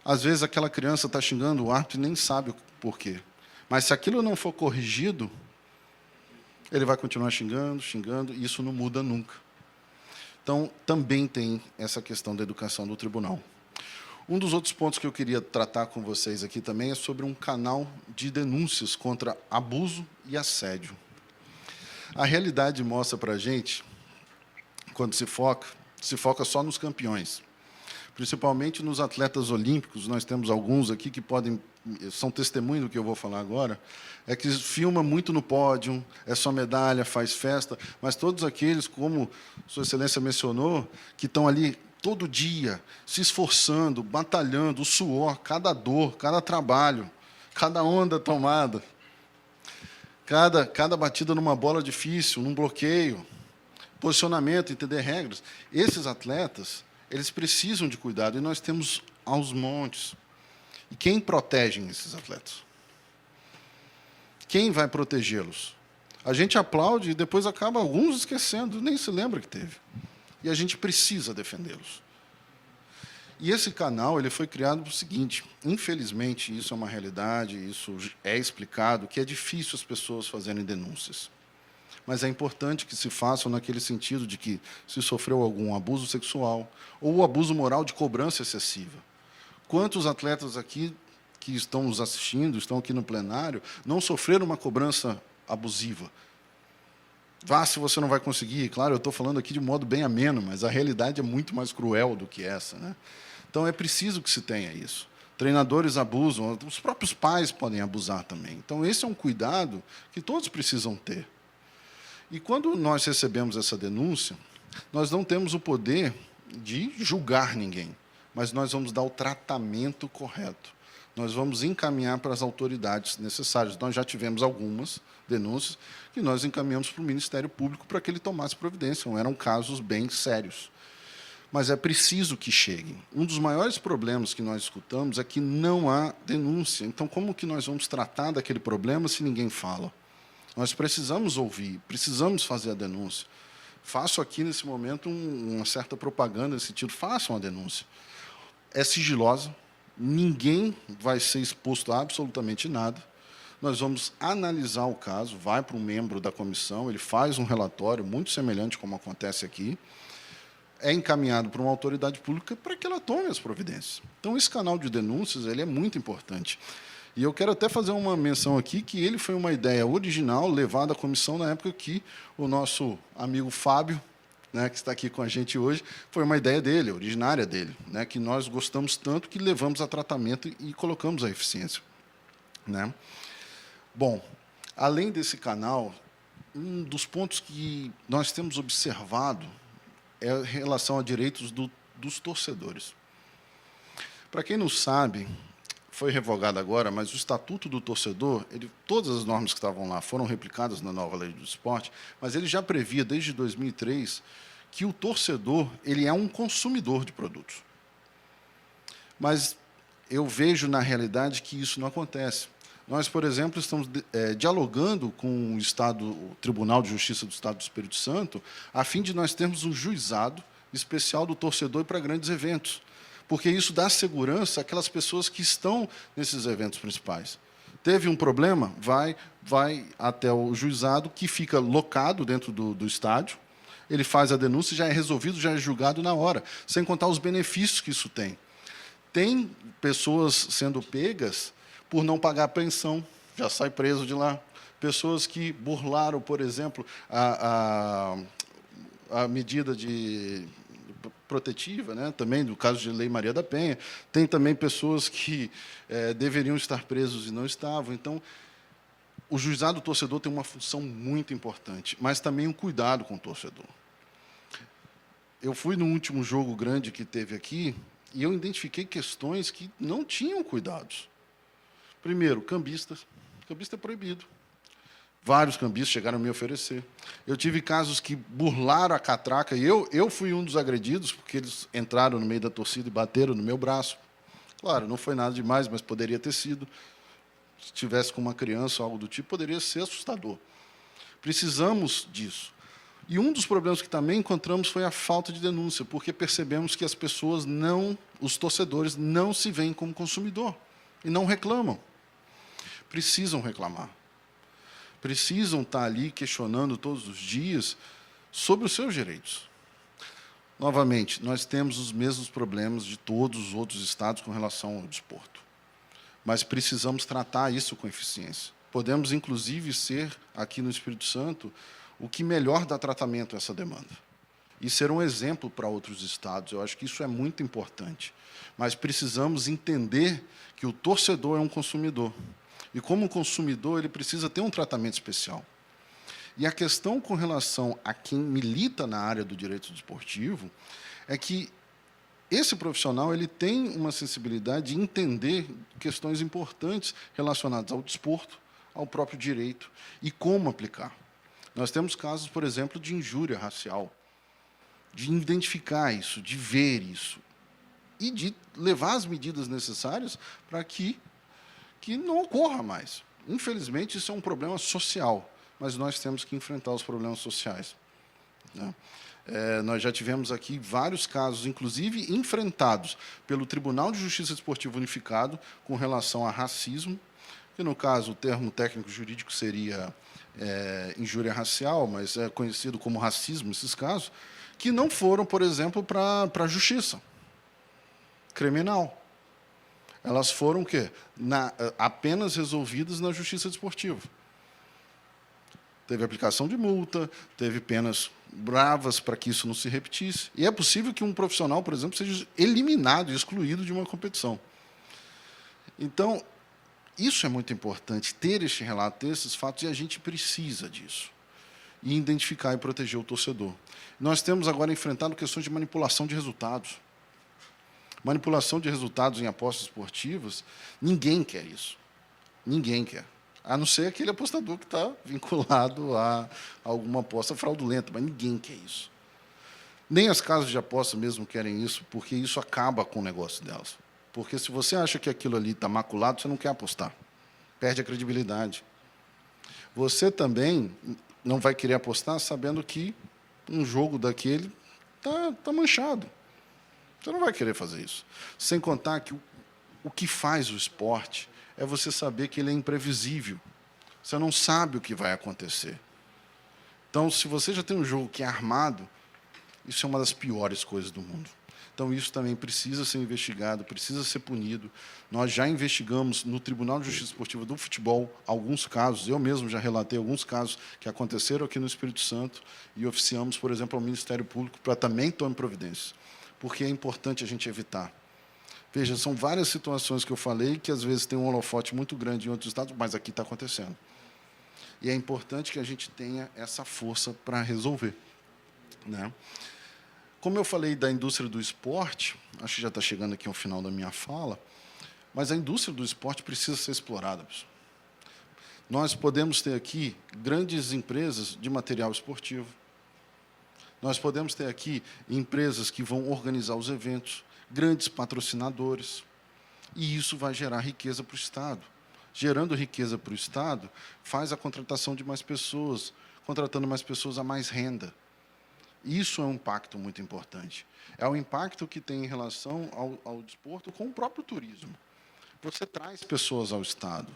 Às vezes, aquela criança está xingando o árbitro e nem sabe o porquê. Mas, se aquilo não for corrigido, ele vai continuar xingando, xingando, e isso não muda nunca. Então, também tem essa questão da educação do tribunal. Um dos outros pontos que eu queria tratar com vocês aqui também é sobre um canal de denúncias contra abuso e assédio. A realidade mostra para a gente, quando se foca só nos campeões. Principalmente nos atletas olímpicos, nós temos alguns aqui que são testemunhas do que eu vou falar agora, é que filma muito no pódio, é só medalha, faz festa, mas todos aqueles, como Sua Excelência mencionou, que estão ali todo dia, se esforçando, batalhando, o suor, cada dor, cada trabalho, cada onda tomada, cada batida numa bola difícil, num bloqueio, posicionamento, entender regras. Esses atletas, eles precisam de cuidado, e nós temos aos montes. E quem protege esses atletas? Quem vai protegê-los? A gente aplaude e depois acaba alguns esquecendo, nem se lembra que teve. E a gente precisa defendê-los. E esse canal ele foi criado para o seguinte: infelizmente, isso é uma realidade, isso é explicado, que é difícil as pessoas fazerem denúncias. Mas é importante que se façam naquele sentido de que, se sofreu algum abuso sexual ou abuso moral de cobrança excessiva. Quantos atletas aqui que estão nos assistindo, estão aqui no plenário, não sofreram uma cobrança abusiva? Vá se você não vai conseguir. Claro, eu estou falando aqui de modo bem ameno, mas a realidade é muito mais cruel do que essa, né? Então, é preciso que se tenha isso. Treinadores abusam, os próprios pais podem abusar também. Então, esse é um cuidado que todos precisam ter. E quando nós recebemos essa denúncia, nós não temos o poder de julgar ninguém, mas nós vamos dar o tratamento correto. Nós vamos encaminhar para as autoridades necessárias. Nós já tivemos algumas denúncias que nós encaminhamos para o Ministério Público para que ele tomasse providência. Eram casos bem sérios. Mas é preciso que cheguem. Um dos maiores problemas que nós escutamos é que não há denúncia. Então, como que nós vamos tratar daquele problema se ninguém fala? Nós precisamos ouvir, precisamos fazer a denúncia. Faço aqui, nesse momento, uma certa propaganda nesse sentido. Façam a denúncia. É sigilosa, ninguém vai ser exposto a absolutamente nada. Nós vamos analisar o caso, vai para um membro da comissão, ele faz um relatório muito semelhante como acontece aqui, é encaminhado para uma autoridade pública para que ela tome as providências. Então, esse canal de denúncias ele é muito importante. E eu quero até fazer uma menção aqui que ele foi uma ideia original levada à comissão na época que o nosso amigo Fábio, né, que está aqui com a gente hoje, foi uma ideia dele, originária dele, né, que nós gostamos tanto que levamos a tratamento e colocamos a eficiência, né? Bom, além desse canal, um dos pontos que nós temos observado é a relação a direitos dos torcedores. Para quem não sabe, foi revogado agora, mas o Estatuto do Torcedor, todas as normas que estavam lá foram replicadas na nova Lei do Esporte, mas ele já previa, desde 2003, que o torcedor ele é um consumidor de produtos. Mas eu vejo, na realidade, que isso não acontece. Nós, por exemplo, estamos dialogando com o Tribunal de Justiça do Estado do Espírito Santo, a fim de nós termos um juizado especial do torcedor para grandes eventos, porque isso dá segurança àquelas pessoas que estão nesses eventos principais. Teve um problema, vai até o juizado, que fica locado dentro do estádio, ele faz a denúncia, já é resolvido, já é julgado na hora, sem contar os benefícios que isso tem. Tem pessoas sendo pegas por não pagar a pensão, já sai preso de lá. Pessoas que burlaram, por exemplo, a medida protetiva, né? Também no caso de Lei Maria da Penha. Tem também pessoas que deveriam estar presos e não estavam. Então, o juizado do torcedor tem uma função muito importante, mas também um cuidado com o torcedor. Eu fui no último jogo grande que teve aqui e eu identifiquei questões que não tinham cuidados. Primeiro, cambistas. Cambista é proibido. Vários cambistas chegaram a me oferecer. Eu tive casos que burlaram a catraca, e eu fui um dos agredidos, porque eles entraram no meio da torcida e bateram no meu braço. Claro, não foi nada demais, mas poderia ter sido. Se tivesse com uma criança ou algo do tipo, poderia ser assustador. Precisamos disso. E um dos problemas que também encontramos foi a falta de denúncia, porque percebemos que as pessoas os torcedores não se veem como consumidor e não reclamam. Precisam reclamar. Precisam estar ali questionando todos os dias sobre os seus direitos. Novamente, nós temos os mesmos problemas de todos os outros estados com relação ao desporto. Mas precisamos tratar isso com eficiência. Podemos, inclusive, ser, aqui no Espírito Santo, o que melhor dá tratamento a essa demanda. E ser um exemplo para outros estados. Eu acho que isso é muito importante. Mas precisamos entender que o torcedor é um consumidor. E, como consumidor, ele precisa ter um tratamento especial. E a questão com relação a quem milita na área do direito desportivo é que esse profissional ele tem uma sensibilidade de entender questões importantes relacionadas ao desporto, ao próprio direito e como aplicar. Nós temos casos, por exemplo, de injúria racial, de identificar isso, de ver isso e de levar as medidas necessárias para que não ocorra mais. Infelizmente, isso é um problema social, mas nós temos que enfrentar os problemas sociais, né? Nós já tivemos aqui vários casos, inclusive enfrentados pelo Tribunal de Justiça Desportiva Unificado com relação a racismo, que, no caso, o termo técnico jurídico seria injúria racial, mas é conhecido como racismo, esses casos, que não foram, por exemplo, para a justiça criminal. Elas foram o quê? Apenas resolvidas na justiça desportiva. Teve aplicação de multa, teve penas bravas para que isso não se repetisse. E é possível que um profissional, por exemplo, seja eliminado e excluído de uma competição. Então, isso é muito importante, ter este relato, ter esses fatos, e a gente precisa disso. E identificar e proteger o torcedor. Nós temos agora enfrentado questões de manipulação de resultados. Manipulação de resultados em apostas esportivas, ninguém quer isso. Ninguém quer. A não ser aquele apostador que está vinculado a alguma aposta fraudulenta, mas ninguém quer isso. Nem as casas de aposta mesmo querem isso, porque isso acaba com o negócio delas. Porque se você acha que aquilo ali está maculado, você não quer apostar. Perde a credibilidade. Você também não vai querer apostar sabendo que um jogo daquele está manchado. Você não vai querer fazer isso. Sem contar que o que faz o esporte é você saber que ele é imprevisível. Você não sabe o que vai acontecer. Então, se você já tem um jogo que é armado, isso é uma das piores coisas do mundo. Então, isso também precisa ser investigado, precisa ser punido. Nós já investigamos no Tribunal de Justiça Esportiva do Futebol alguns casos, eu mesmo já relatei alguns casos que aconteceram aqui no Espírito Santo e oficiamos, por exemplo, ao Ministério Público para também tomar providências, porque é importante a gente evitar. Veja, são várias situações que eu falei que, às vezes, tem um holofote muito grande em outros estados, mas aqui está acontecendo. E é importante que a gente tenha essa força para resolver, né? Como eu falei da indústria do esporte, acho que já está chegando aqui ao final da minha fala, mas a indústria do esporte precisa ser explorada, pessoal. Nós podemos ter aqui grandes empresas de material esportivo. Nós podemos ter aqui empresas que vão organizar os eventos, grandes patrocinadores, e isso vai gerar riqueza para o Estado. Gerando riqueza para o Estado, faz a contratação de mais pessoas, contratando mais pessoas a mais renda. Isso é um impacto muito importante. É o impacto que tem em relação ao desporto com o próprio turismo. Você traz pessoas ao Estado.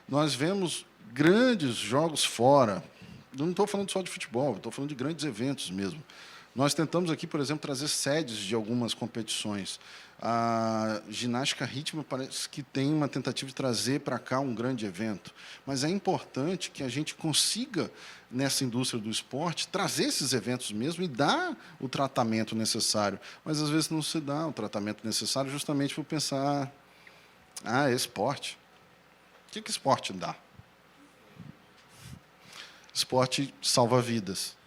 Nós vemos grandes jogos fora. Eu não estou falando só de futebol, estou falando de grandes eventos mesmo. Nós tentamos aqui, por exemplo, trazer sedes de algumas competições. A ginástica rítmica parece que tem uma tentativa de trazer para cá um grande evento. Mas é importante que a gente consiga, nessa indústria do esporte, trazer esses eventos mesmo e dar o tratamento necessário. Mas, às vezes, não se dá o tratamento necessário justamente por pensar, é esporte. O que esporte dá? Esporte salva vidas.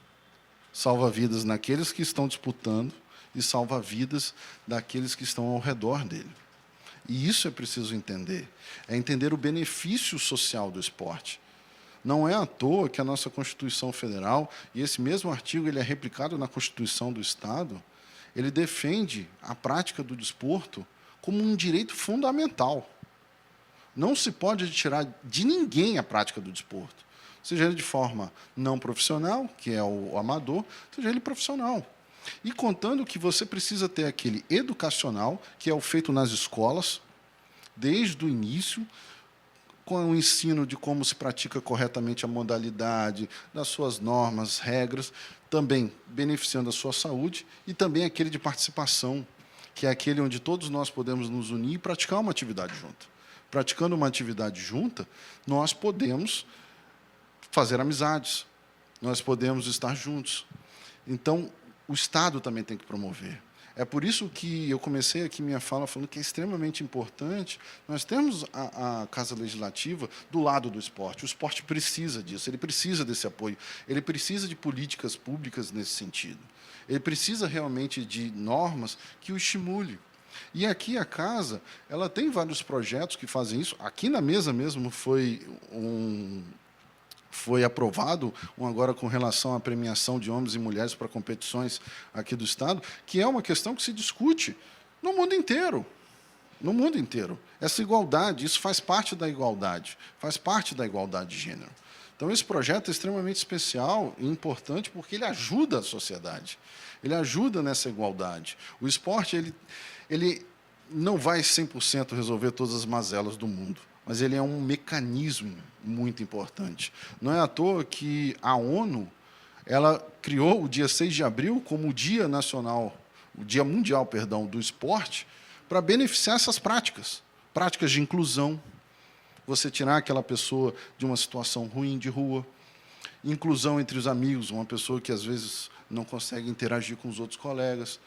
Salva vidas naqueles que estão disputando e salva vidas daqueles que estão ao redor dele. E isso é preciso entender. É entender o benefício social do esporte. Não é à toa que a nossa Constituição Federal, e esse mesmo artigo ele é replicado na Constituição do Estado, ele defende a prática do desporto como um direito fundamental. Não se pode tirar de ninguém a prática do desporto. seja ele de forma não profissional, que é o amador, seja ele profissional. E contando que você precisa ter aquele educacional, que é o feito nas escolas, desde o início, com o ensino de como se pratica corretamente a modalidade, das suas normas, regras, também beneficiando a sua saúde, e também aquele de participação, que é aquele onde todos nós podemos nos unir e praticar uma atividade junta. Praticando uma atividade junta, nós podemos fazer amizades, nós podemos estar juntos. Então, o Estado também tem que promover. É por isso que eu comecei aqui minha fala falando que é extremamente importante nós termos a Casa Legislativa do lado do esporte. O esporte precisa disso, ele precisa desse apoio, ele precisa de políticas públicas nesse sentido. Ele precisa realmente de normas que o estimule. E aqui a Casa, ela tem vários projetos que fazem isso. Aqui na mesa mesmo foi aprovado, agora com relação à premiação de homens e mulheres para competições aqui do Estado, que é uma questão que se discute no mundo inteiro. No mundo inteiro. Essa igualdade, isso faz parte da igualdade de gênero. Então, esse projeto é extremamente especial e importante porque ele ajuda a sociedade, ele ajuda nessa igualdade. O esporte, ele não vai 100% resolver todas as mazelas do mundo, mas ele é um mecanismo muito importante. Não é à toa que a ONU ela criou o dia 6 de abril como o Dia Nacional, o Dia Mundial, perdão, do Esporte, para beneficiar essas práticas de inclusão, você tirar aquela pessoa de uma situação ruim de rua, inclusão entre os amigos, uma pessoa que às vezes não consegue interagir com os outros colegas,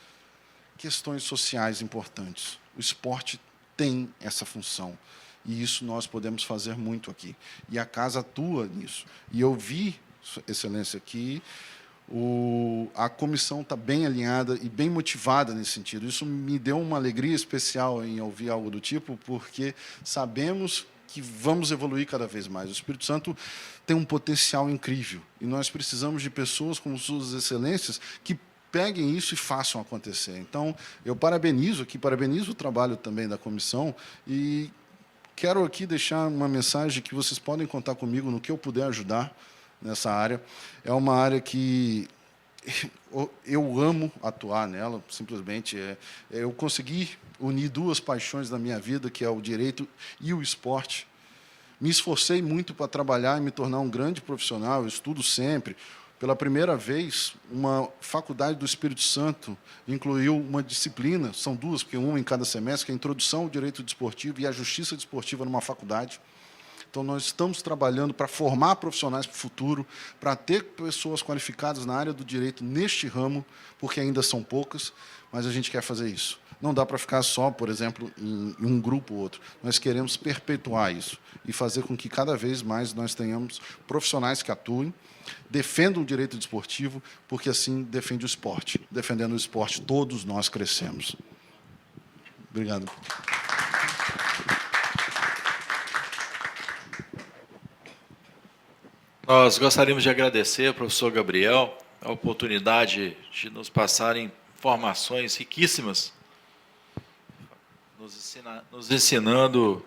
questões sociais importantes. O esporte tem essa função. E isso nós podemos fazer muito aqui. E a Casa atua nisso. E eu vi, Excelência, aqui, a comissão está bem alinhada e bem motivada nesse sentido. Isso me deu uma alegria especial em ouvir algo do tipo, porque sabemos que vamos evoluir cada vez mais. O Espírito Santo tem um potencial incrível. E nós precisamos de pessoas como suas excelências que peguem isso e façam acontecer. Então, eu parabenizo o trabalho também da comissão e quero aqui deixar uma mensagem que vocês podem contar comigo no que eu puder ajudar nessa área. É uma área que eu amo atuar nela, simplesmente. Eu consegui unir duas paixões da minha vida, que é o direito e o esporte. Me esforcei muito para trabalhar e me tornar um grande profissional, eu estudo sempre. Pela primeira vez, uma faculdade do Espírito Santo incluiu uma disciplina, são duas, porque uma em cada semestre, que é a Introdução ao Direito Desportivo e a Justiça Desportiva numa faculdade. Então, nós estamos trabalhando para formar profissionais para o futuro, para ter pessoas qualificadas na área do direito neste ramo, porque ainda são poucas, mas a gente quer fazer isso. Não dá para ficar só, por exemplo, em um grupo ou outro. Nós queremos perpetuar isso e fazer com que cada vez mais nós tenhamos profissionais que atuem, defendam o direito desportivo, porque assim defende o esporte. Defendendo o esporte, todos nós crescemos. Obrigado. Nós gostaríamos de agradecer ao professor Gabriel a oportunidade de nos passarem informações riquíssimas, nos ensinando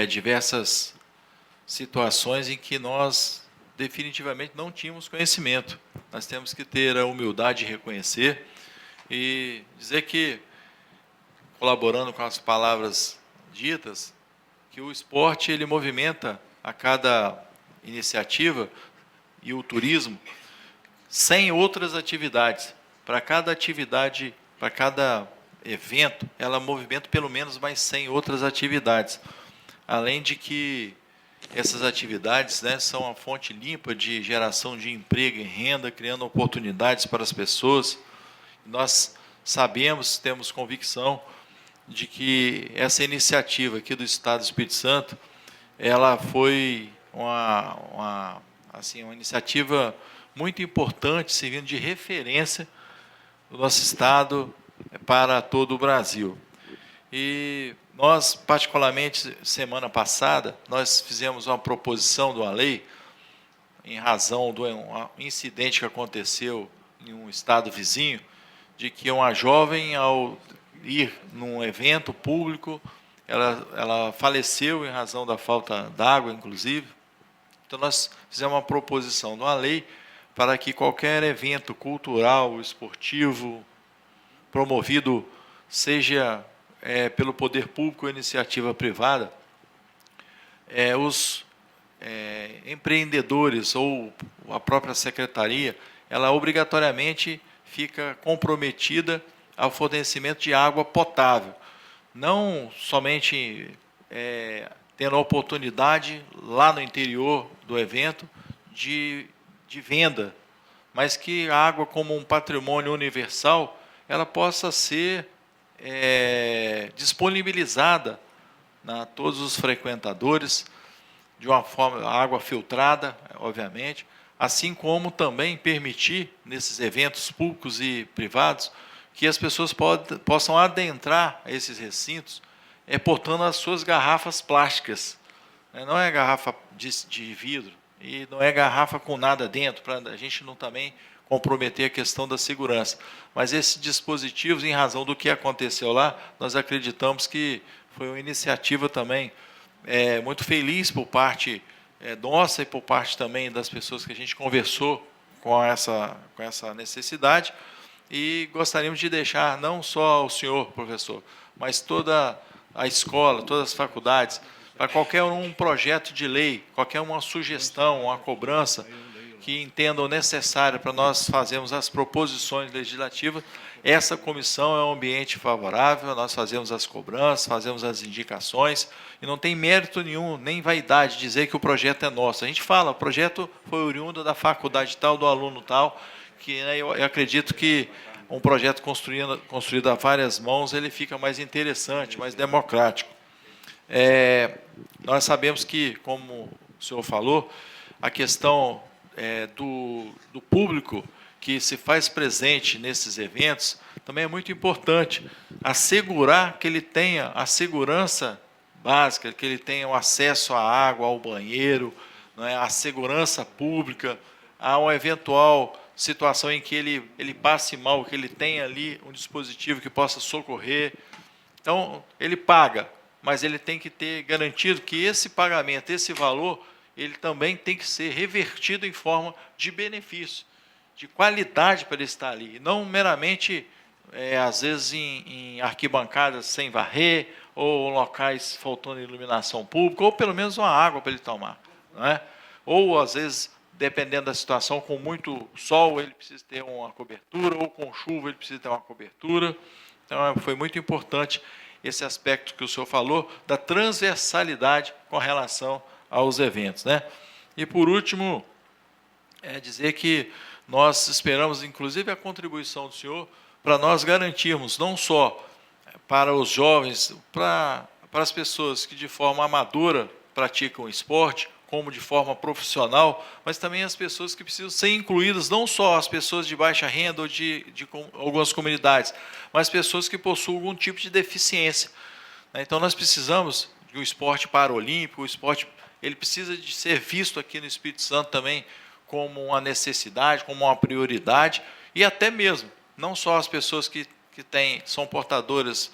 diversas situações em que nós definitivamente não tínhamos conhecimento. Nós temos que ter a humildade de reconhecer e dizer que, colaborando com as palavras ditas, que o esporte ele movimenta a cada iniciativa e o turismo 100 outras atividades. Para cada atividade, para cada evento, ela movimenta pelo menos mais 100 outras atividades. Além de que essas atividades, são uma fonte limpa de geração de emprego e renda, criando oportunidades para as pessoas. Nós sabemos, temos convicção de que essa iniciativa aqui do Estado do Espírito Santo, ela foi uma iniciativa muito importante, servindo de referência do nosso Estado para todo o Brasil. E nós, particularmente, semana passada, nós fizemos uma proposição de uma lei em razão do incidente que aconteceu em um estado vizinho, de que uma jovem, ao ir num evento público, ela faleceu em razão da falta d'água, inclusive, Então, nós fizemos uma proposição de uma lei para que qualquer evento cultural, esportivo, promovido, seja pelo poder público ou iniciativa privada, os empreendedores ou a própria secretaria, ela obrigatoriamente fica comprometida ao fornecimento de água potável. Não somente tendo a oportunidade, lá no interior do evento, de venda, mas que a água, como um patrimônio universal, ela possa ser disponibilizada a todos os frequentadores, de uma forma, água filtrada, obviamente, assim como também permitir, nesses eventos públicos e privados, que as pessoas possam adentrar esses recintos portando as suas garrafas plásticas. Não é garrafa de vidro e não é garrafa com nada dentro, para a gente não também comprometer a questão da segurança. Mas esses dispositivos, em razão do que aconteceu lá, nós acreditamos que foi uma iniciativa também muito feliz por parte nossa e por parte também das pessoas que a gente conversou com essa necessidade. E gostaríamos de deixar, não só o senhor, professor, mas toda a escola, todas as faculdades, para qualquer um projeto de lei, qualquer uma sugestão, uma cobrança que entendam necessária para nós fazermos as proposições legislativas, essa comissão é um ambiente favorável, nós fazemos as cobranças, fazemos as indicações, e não tem mérito nenhum, nem vaidade dizer que o projeto é nosso. A gente fala, o projeto foi oriundo da faculdade tal, do aluno tal, que eu acredito que um projeto construído a várias mãos, ele fica mais interessante, mais democrático. Nós sabemos que, como o senhor falou, a questão do público que se faz presente nesses eventos também é muito importante. Assegurar que ele tenha a segurança básica, que ele tenha o acesso à água, ao banheiro, à segurança pública, a uma eventual situação em que ele passe mal, que ele tenha ali um dispositivo que possa socorrer. Então, ele paga, mas ele tem que ter garantido que esse pagamento, esse valor, ele também tem que ser revertido em forma de benefício, de qualidade para ele estar ali, e não meramente, às vezes, em arquibancadas sem varrer, ou locais faltando iluminação pública, ou pelo menos uma água para ele tomar. Não é? Ou, às vezes, dependendo da situação, com muito sol, ele precisa ter uma cobertura, ou com chuva, ele precisa ter uma cobertura. Então, foi muito importante esse aspecto que o senhor falou, da transversalidade com relação aos eventos. Né? E, por último, dizer que nós esperamos, inclusive, a contribuição do senhor para nós garantirmos, não só para os jovens, para as pessoas que de forma amadora praticam esporte, como de forma profissional, mas também as pessoas que precisam ser incluídas, não só as pessoas de baixa renda ou de algumas comunidades, mas pessoas que possuem algum tipo de deficiência. Então, nós precisamos que o esporte paralímpico, o esporte, ele precisa de ser visto aqui no Espírito Santo também como uma necessidade, como uma prioridade, e até mesmo, não só as pessoas que são portadoras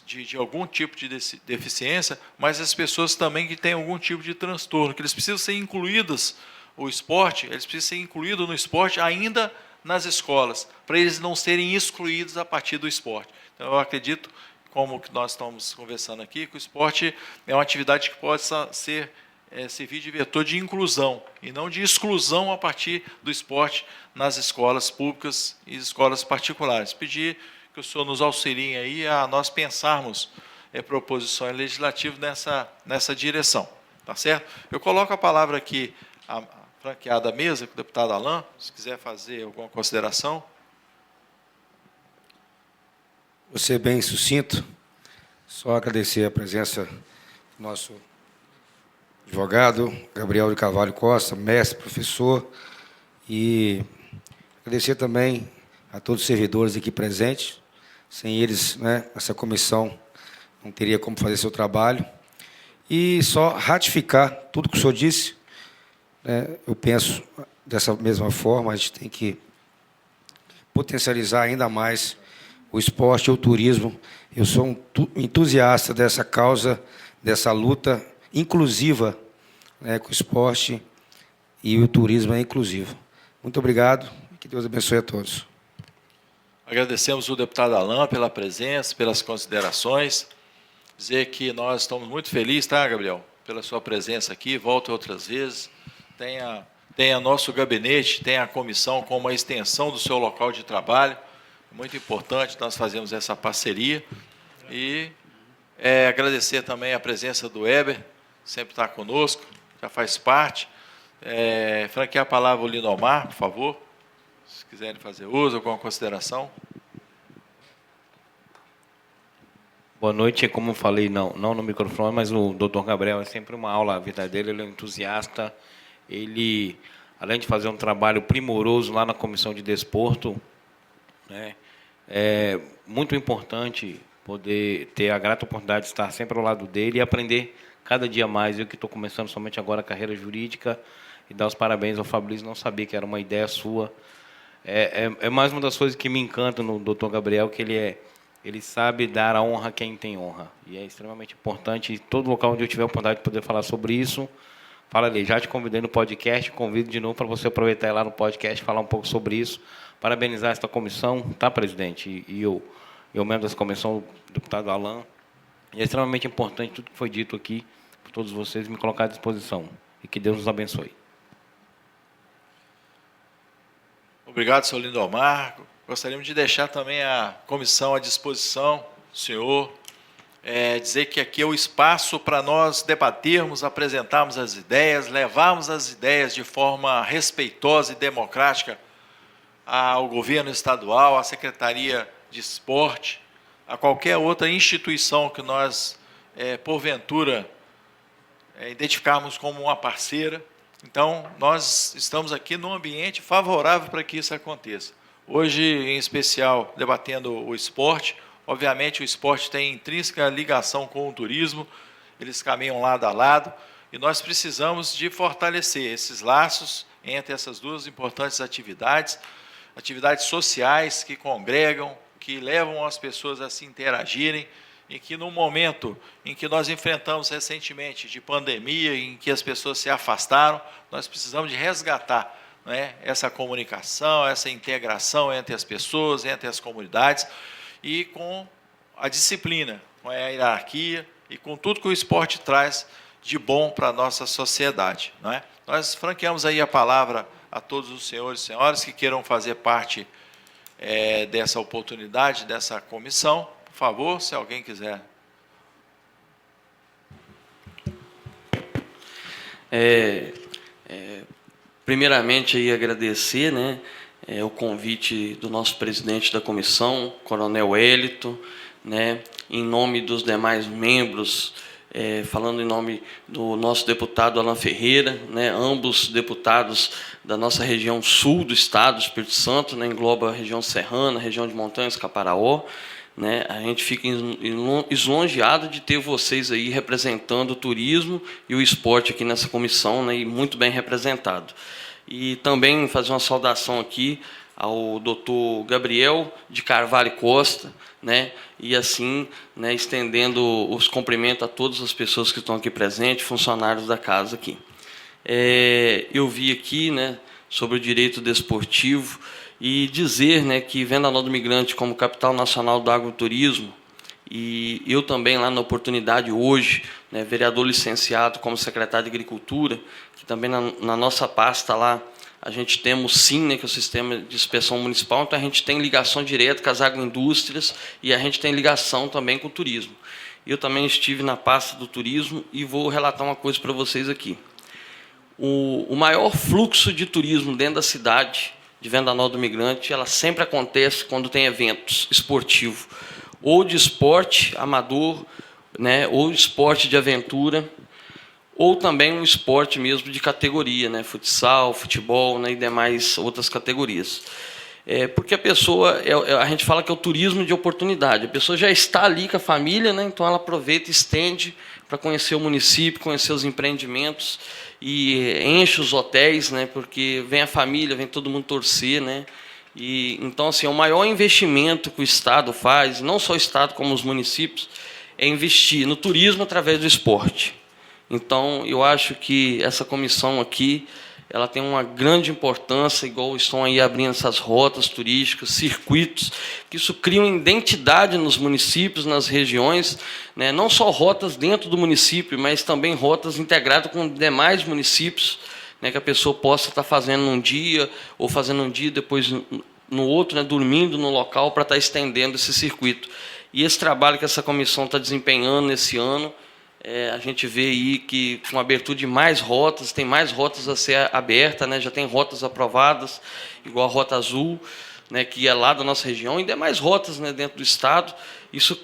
de algum tipo de deficiência, mas as pessoas também que têm algum tipo de transtorno, que eles precisam ser incluídos o esporte, eles precisam ser incluídos no esporte ainda nas escolas, para eles não serem excluídos a partir do esporte. Então, eu acredito, como que nós estamos conversando aqui, que o esporte é uma atividade que possa servir de vetor de inclusão, e não de exclusão a partir do esporte nas escolas públicas e escolas particulares. Pedir que o senhor nos auxilie aí a nós pensarmos proposições legislativas nessa direção. Tá certo? Eu coloco a palavra aqui, franqueada à mesa, com o deputado Alain, se quiser fazer alguma consideração. Vou ser bem sucinto, só agradecer a presença do nosso advogado Gabriel de Carvalho Costa, mestre, professor, e agradecer também a todos os servidores aqui presentes. Sem eles, essa comissão não teria como fazer seu trabalho. E só ratificar tudo que o senhor disse. Eu penso dessa mesma forma, a gente tem que potencializar ainda mais o esporte e o turismo. Eu sou um entusiasta dessa causa, dessa luta inclusiva né, que o esporte e o turismo é inclusivo. Muito obrigado e que Deus abençoe a todos. Agradecemos o deputado Alain pela presença, pelas considerações. Dizer que nós estamos muito felizes, tá, Gabriel, pela sua presença aqui. Volte outras vezes. Tenha nosso gabinete, tenha a comissão como uma extensão do seu local de trabalho. É muito importante nós fazermos essa parceria. E agradecer também a presença do Weber, que sempre está conosco, já faz parte. Franquear a palavra ao Lindomar, por favor. Se quiserem fazer uso, alguma consideração. Boa noite. Como eu falei, não no microfone, mas o Dr. Gabriel é sempre uma aula, a vida dele, ele é um entusiasta. Ele, além de fazer um trabalho primoroso lá na Comissão de Desporto, né, é muito importante poder ter a grata oportunidade de estar sempre ao lado dele e aprender cada dia mais. Eu que estou começando somente agora a carreira jurídica, e dar os parabéns ao Fabrício, não sabia que era uma ideia sua. É mais uma das coisas que me encanta no Dr. Gabriel, que ele sabe dar a honra a quem tem honra. E é extremamente importante. Todo local onde eu tiver a oportunidade de poder falar sobre isso, fala ali, já te convidei no podcast, convido de novo para você aproveitar e ir lá no podcast falar um pouco sobre isso. Parabenizar esta comissão, tá, presidente? E eu membro dessa comissão, o deputado Alain. E é extremamente importante tudo que foi dito aqui, por todos vocês, me colocar à disposição. E que Deus nos abençoe. Obrigado, senhor Lindomar. Gostaríamos de deixar também a comissão à disposição, senhor. Dizer que aqui é o espaço para nós debatermos, apresentarmos as ideias, levarmos as ideias de forma respeitosa e democrática ao governo estadual, à Secretaria de Esporte, a qualquer outra instituição que nós, porventura, identificarmos como uma parceira. Então, nós estamos aqui num ambiente favorável para que isso aconteça. Hoje, em especial, debatendo o esporte. Obviamente, o esporte tem intrínseca ligação com o turismo, eles caminham lado a lado, e nós precisamos de fortalecer esses laços entre essas duas importantes atividades sociais que congregam, que levam as pessoas a se interagirem, e que no momento em que nós enfrentamos recentemente de pandemia, em que as pessoas se afastaram, nós precisamos de resgatar, né, essa comunicação, essa integração entre as pessoas, entre as comunidades, e com a disciplina, com a hierarquia e com tudo que o esporte traz de bom para a nossa sociedade. Não é? Nós franqueamos aí a palavra a todos os senhores e senhoras que queiram fazer parte dessa oportunidade, dessa comissão. Por favor, se alguém quiser. Primeiramente, aí, agradecer, né, o convite do nosso presidente da comissão, Coronel Hélito, né, em nome dos demais membros, falando em nome do nosso deputado Alain Ferreira, né, ambos deputados da nossa região sul do estado do Espírito Santo, né, engloba a região serrana, a região de Montanhas, Caparaó. Né, a gente fica lisonjeado de ter vocês aí representando o turismo e o esporte aqui nessa comissão, né, e muito bem representado. E também fazer uma saudação aqui ao doutor Gabriel de Carvalho Costa, né, e assim, né, estendendo os cumprimentos a todas as pessoas que estão aqui presentes, funcionários da casa aqui. Eu vi aqui, né, sobre o direito desportivo, e dizer, né, que Venda Nova do Migrante como capital nacional do agroturismo, e eu também lá na oportunidade hoje, né, vereador licenciado como secretário de Agricultura, que também na nossa pasta lá, a gente temos sim, né, que é o sistema de inspeção municipal, então a gente tem ligação direta com as agroindústrias e a gente tem ligação também com o turismo. Eu também estive na pasta do turismo e vou relatar uma coisa para vocês aqui. O maior fluxo de turismo dentro da cidade de Venda Nova do Migrante, ela sempre acontece quando tem eventos esportivos, ou de esporte amador, né, ou esporte de aventura, ou também um esporte mesmo de categoria, né, futsal, futebol, né, e demais outras categorias. Porque a pessoa, a gente fala que é o turismo de oportunidade, a pessoa já está ali com a família, né, então ela aproveita e estende para conhecer o município, conhecer os empreendimentos, e enche os hotéis, né, porque vem a família, vem todo mundo torcer, né, e então assim, o maior investimento que o Estado faz, não só o Estado como os municípios, é investir no turismo através do esporte. Então, eu acho que essa comissão aqui, ela tem uma grande importância, igual estão aí abrindo essas rotas turísticas, circuitos, que isso cria uma identidade nos municípios, nas regiões, né? Não só rotas dentro do município, mas também rotas integradas com demais municípios, né? Que a pessoa possa estar fazendo um dia, ou fazendo um dia, depois no outro, né? Dormindo no local, para estar estendendo esse circuito. E esse trabalho que essa comissão está desempenhando nesse ano, a gente vê aí que com a abertura de mais rotas, tem mais rotas a ser abertas, né? Já tem rotas aprovadas, igual a Rota Azul, né? Que é lá da nossa região, e demais rotas, né? Dentro do estado. Isso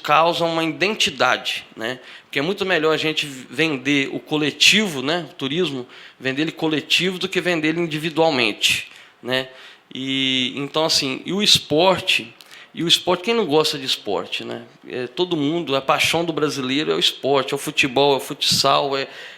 causa uma identidade, né? Porque é muito melhor a gente vender o coletivo, né? O turismo, vender ele coletivo do que vender ele individualmente, né? E então, assim, e o esporte, quem não gosta de esporte, né? Todo mundo, a paixão do brasileiro é o esporte, é o futebol, é o futsal,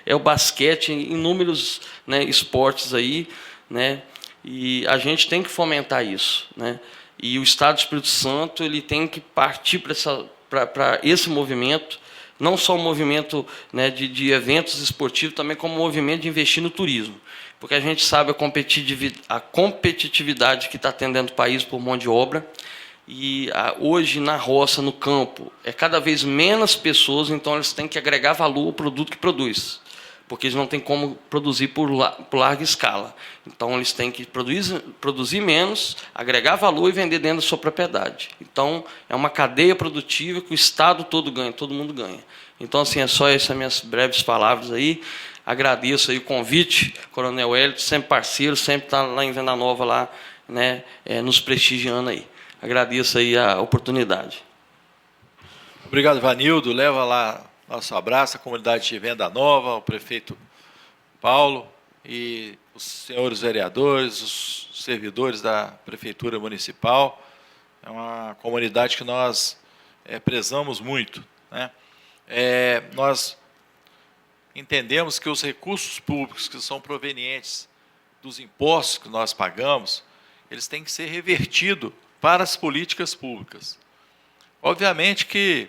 é o basquete, inúmeros, né, esportes aí, né? E a gente tem que fomentar isso, né? E o Estado do Espírito Santo, ele tem que partir para esse movimento, não só o movimento, né, de eventos esportivos, também como o movimento de investir no turismo. Porque a gente sabe a competitividade que está tendo dentro do país por mão de obra. E hoje, na roça, no campo, é cada vez menos pessoas, então eles têm que agregar valor ao produto que produz, porque eles não têm como produzir por larga escala. Então, eles têm que produzir menos, agregar valor e vender dentro da sua propriedade. Então, é uma cadeia produtiva que o Estado todo ganha, todo mundo ganha. Então, assim, é só essas minhas breves palavras aí. Agradeço aí o convite, Coronel Wellington, sempre parceiro, sempre está lá em Venda Nova, lá, né, nos prestigiando aí. Agradeço aí a oportunidade. Obrigado, Vanildo. Leva lá nosso abraço à comunidade de Venda Nova, ao prefeito Paulo e os senhores vereadores, os servidores da Prefeitura Municipal. É uma comunidade que nós prezamos muito, né? Nós entendemos que os recursos públicos que são provenientes dos impostos que nós pagamos, eles têm que ser revertidos para as políticas públicas. Obviamente que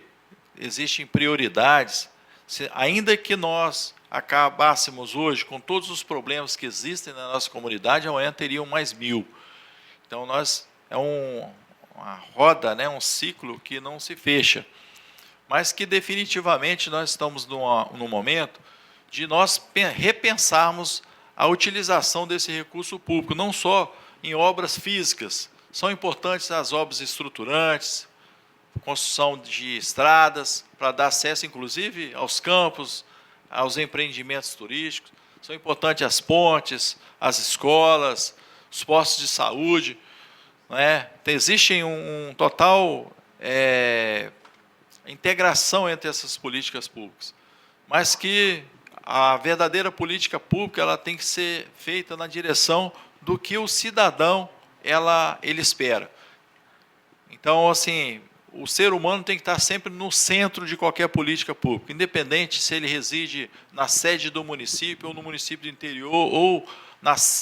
existem prioridades, ainda que nós acabássemos hoje com todos os problemas que existem na nossa comunidade, amanhã teriam mais 1000. Então, uma roda, né, um ciclo que não se fecha, mas que definitivamente nós estamos num momento de nós repensarmos a utilização desse recurso público, não só em obras físicas. São importantes as obras estruturantes, construção de estradas, para dar acesso, inclusive, aos campos, aos empreendimentos turísticos. São importantes as pontes, as escolas, os postos de saúde, né? Existe um total integração entre essas políticas públicas, mas que a verdadeira política pública ela tem que ser feita na direção do que o cidadão ele espera. Então, assim, o ser humano tem que estar sempre no centro de qualquer política pública, independente se ele reside na sede do município ou no município do interior ou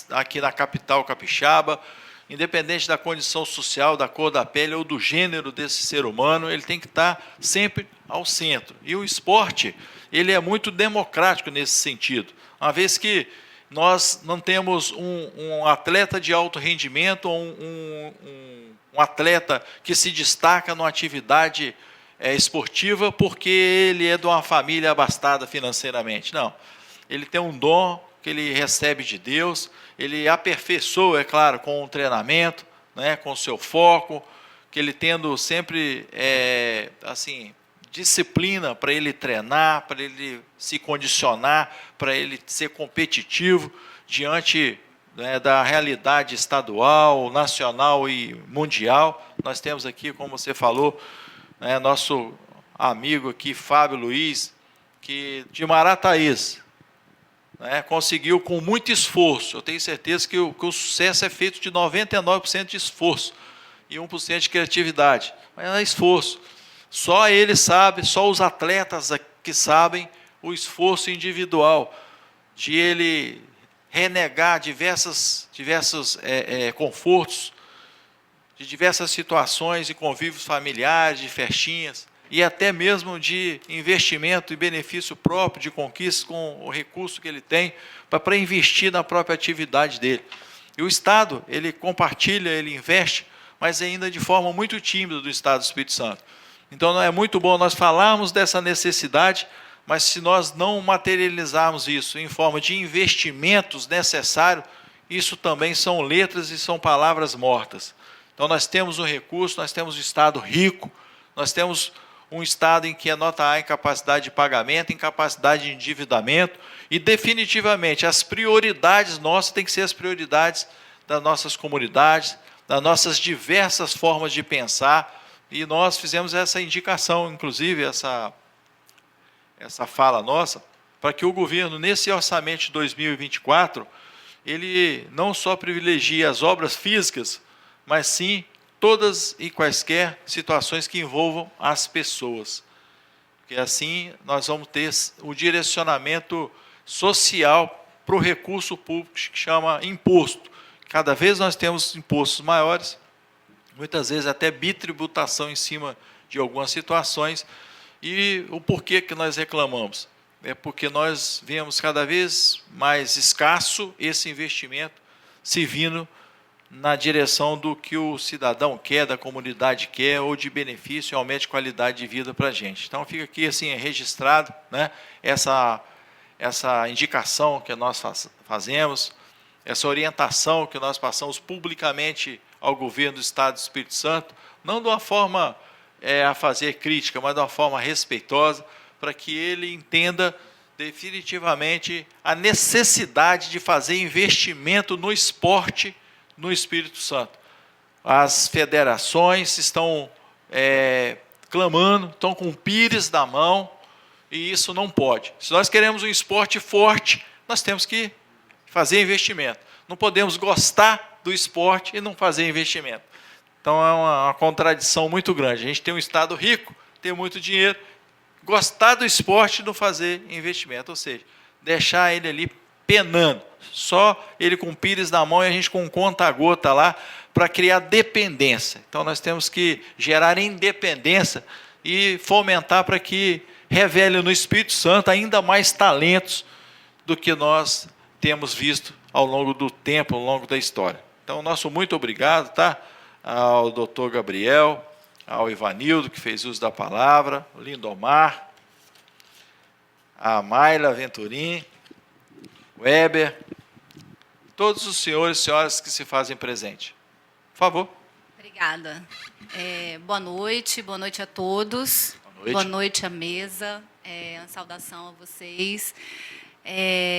aqui na capital capixaba, independente da condição social, da cor da pele ou do gênero desse ser humano, ele tem que estar sempre ao centro. E o esporte, ele é muito democrático nesse sentido, uma vez que nós não temos um atleta de alto rendimento ou um atleta que se destaca numa atividade esportiva porque ele é de uma família abastada financeiramente. Não. Ele tem um dom que ele recebe de Deus, ele aperfeiçoa, é claro, com o treinamento, né, com o seu foco, que ele tendo sempre assim, disciplina para ele treinar, para ele se condicionar, para ele ser competitivo diante, né, da realidade estadual, nacional e mundial. Nós temos aqui, como você falou, né, nosso amigo aqui, Fábio Luiz, que de Marataízes, né, conseguiu com muito esforço. Eu tenho certeza que o sucesso é feito de 99% de esforço e 1% de criatividade. Mas é esforço. Só ele sabe, só os atletas que sabem o esforço individual de ele renegar diversos confortos, de diversas situações e convívios familiares, de festinhas, e até mesmo de investimento e benefício próprio, de conquista com o recurso que ele tem para investir na própria atividade dele. E o Estado, ele compartilha, ele investe, mas ainda de forma muito tímida do Estado do Espírito Santo. Então, é muito bom nós falarmos dessa necessidade, mas se nós não materializarmos isso em forma de investimentos necessários, isso também são letras e são palavras mortas. Então, nós temos um recurso, nós temos um Estado rico, nós temos um Estado em que a nota A em capacidade de pagamento, em capacidade de endividamento, e definitivamente as prioridades nossas têm que ser as prioridades das nossas comunidades, das nossas diversas formas de pensar, e nós fizemos essa indicação, inclusive essa fala nossa, para que o governo, nesse orçamento de 2024, ele não só privilegie as obras físicas, mas sim todas e quaisquer situações que envolvam as pessoas. Porque assim nós vamos ter o direcionamento social para o recurso público que chama imposto. Cada vez nós temos impostos maiores, muitas vezes até bitributação em cima de algumas situações. E o porquê que nós reclamamos? É porque nós vemos cada vez mais escasso esse investimento se vindo na direção do que o cidadão quer, da comunidade quer, ou de benefício e aumento de qualidade de vida para a gente. Então, fica aqui assim, registrado, né, essa indicação que nós fazemos, essa orientação que nós passamos publicamente ao governo do Estado do Espírito Santo, não de uma forma a fazer crítica, mas de uma forma respeitosa, para que ele entenda definitivamente a necessidade de fazer investimento no esporte no Espírito Santo. As federações estão clamando, estão com o pires na mão, e isso não pode. Se nós queremos um esporte forte, nós temos que fazer investimento. Não podemos gostar do esporte e não fazer investimento. Então, é uma contradição muito grande. A gente tem um Estado rico, tem muito dinheiro, gostar do esporte e não fazer investimento, ou seja, deixar ele ali penando, só ele com o pires na mão e a gente com conta-gota lá, para criar dependência. Então, nós temos que gerar independência e fomentar para que revele no Espírito Santo ainda mais talentos do que nós temos visto ao longo do tempo, ao longo da história. Então, nosso muito obrigado, tá? Ao doutor Gabriel, ao Ivanildo, que fez uso da palavra, o Lindomar, a Mayla Venturim, Weber, todos os senhores e senhoras que se fazem presente. Por favor. Obrigada. Boa noite a todos. Boa noite à mesa. Uma saudação a vocês.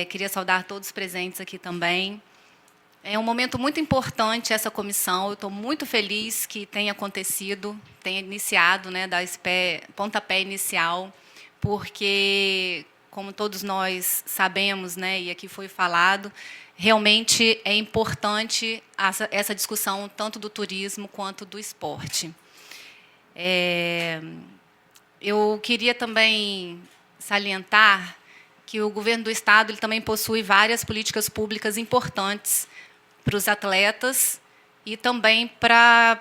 Queria saudar todos os presentes aqui também. É um momento muito importante essa comissão. Eu estou muito feliz que tenha acontecido, tenha iniciado, né, dar esse pontapé inicial, porque, como todos nós sabemos, né, e aqui foi falado, realmente é importante essa discussão tanto do turismo quanto do esporte. Eu queria também salientar que o governo do Estado ele também possui várias políticas públicas importantes para os atletas e também para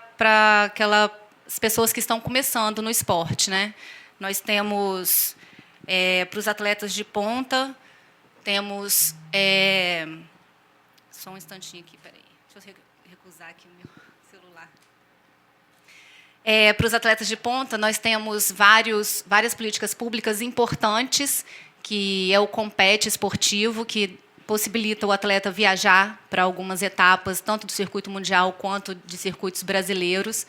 aquelas pessoas que estão começando no esporte, né? Nós temos, para os atletas de ponta, temos... só um instantinho aqui, peraí. Deixa eu recusar aqui o meu celular. Para os atletas de ponta, nós temos várias políticas públicas importantes, que é o Compete esportivo, que possibilita o atleta viajar para algumas etapas, tanto do circuito mundial quanto de circuitos brasileiros.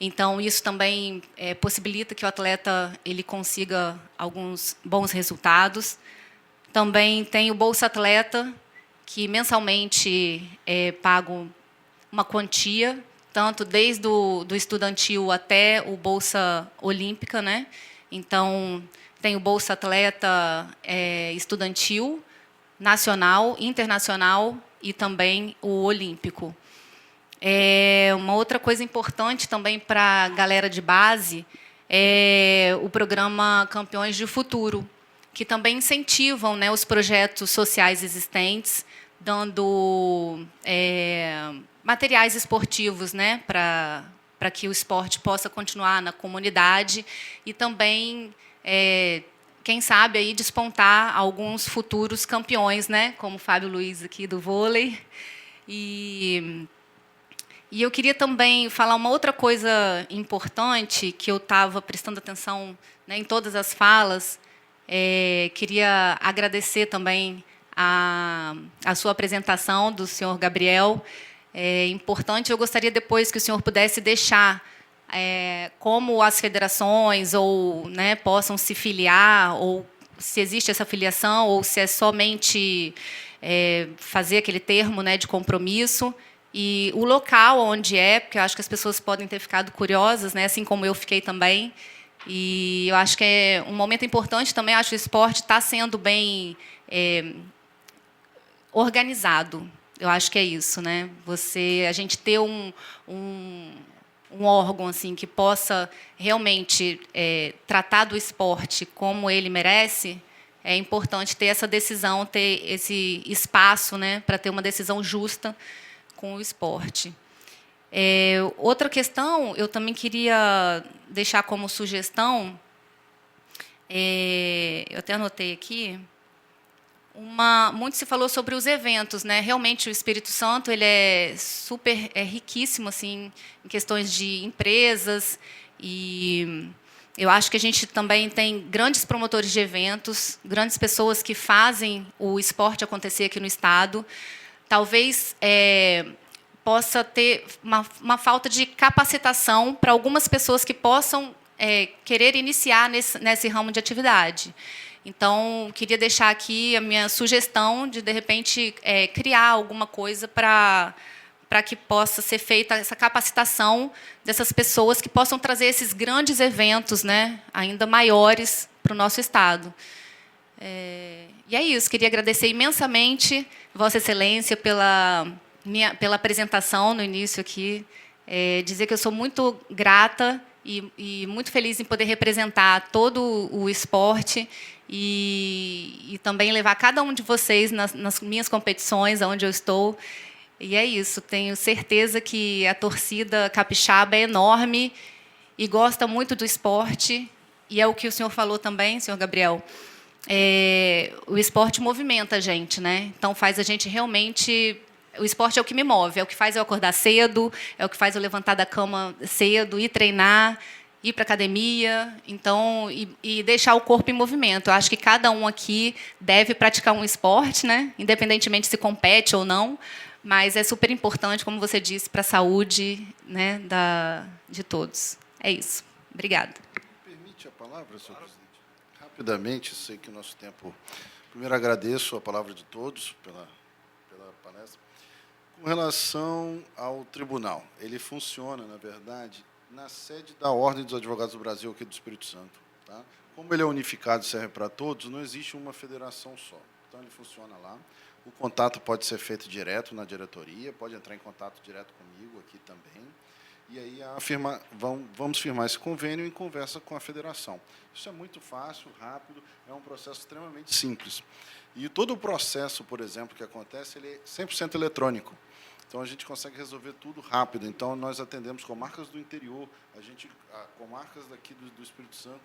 Então, isso também possibilita que o atleta ele consiga alguns bons resultados. Também tem o Bolsa Atleta, que mensalmente é pago uma quantia, tanto desde do estudantil até o Bolsa Olímpica, né? Então, tem o Bolsa Atleta estudantil, nacional, internacional e também o olímpico. Uma outra coisa importante também para a galera de base é o programa Campeões de Futuro, que também incentivam, né, os projetos sociais existentes, dando materiais esportivos, né, para para que o esporte possa continuar na comunidade e também, quem sabe, aí despontar alguns futuros campeões, né? Como o Fábio Luiz aqui do vôlei. E eu queria também falar uma outra coisa importante que eu estava prestando atenção, né, em todas as falas. Queria agradecer também a sua apresentação do senhor Gabriel. É importante, eu gostaria depois que o senhor pudesse deixar como as federações ou, né, possam se filiar, ou se existe essa filiação, ou se é somente fazer aquele termo, né, de compromisso, e o local onde porque eu acho que as pessoas podem ter ficado curiosas, né, assim como eu fiquei também. E eu acho que é um momento importante também. Acho que o esporte está sendo bem organizado. Eu acho que é isso, né? A gente ter um órgão assim que possa realmente tratar do esporte como ele merece. É importante ter essa decisão, ter esse espaço, né, para ter uma decisão justa com o esporte. Outra questão, eu também queria deixar como sugestão, eu até anotei aqui, muito se falou sobre os eventos, né? Realmente o Espírito Santo ele é riquíssimo assim, em questões de empresas, e eu acho que a gente também tem grandes promotores de eventos, grandes pessoas que fazem o esporte acontecer aqui no Estado. Talvez possa ter uma falta de capacitação para algumas pessoas que possam querer iniciar nesse ramo de atividade. Então, queria deixar aqui a minha sugestão de repente, criar alguma coisa para que possa ser feita essa capacitação dessas pessoas que possam trazer esses grandes eventos, né, ainda maiores para o nosso Estado. E é isso, queria agradecer imensamente Vossa Excelência pela apresentação no início aqui, dizer que eu sou muito grata e muito feliz em poder representar todo o esporte e também levar cada um de vocês nas minhas competições, onde eu estou. E é isso, tenho certeza que a torcida capixaba é enorme e gosta muito do esporte, e é o que o senhor falou também, senhor Gabriel. O esporte movimenta a gente, né? Então faz a gente realmente... O esporte é o que me move, é o que faz eu acordar cedo, é o que faz eu levantar da cama cedo, ir treinar, ir para a academia, então, e deixar o corpo em movimento. Eu acho que cada um aqui deve praticar um esporte, né? Independentemente se compete ou não, mas é super importante, como você disse, para a saúde, né, de todos. É isso. Obrigada. Permite a palavra, senhor presidente? Rapidamente, sei que o nosso tempo... Primeiro, agradeço a palavra de todos pela palestra. Com relação ao tribunal, ele funciona, na verdade, na sede da Ordem dos Advogados do Brasil, aqui do Espírito Santo. Tá? Como ele é unificado e serve para todos, não existe uma federação só. Então, ele funciona lá. O contato pode ser feito direto na diretoria, pode entrar em contato direto comigo aqui também. E aí vamos firmar esse convênio em conversa com a federação. Isso é muito fácil, rápido, é um processo extremamente simples. E todo o processo, por exemplo, que acontece, ele é 100% eletrônico. Então, a gente consegue resolver tudo rápido. Então, nós atendemos comarcas do interior, comarcas daqui do Espírito Santo,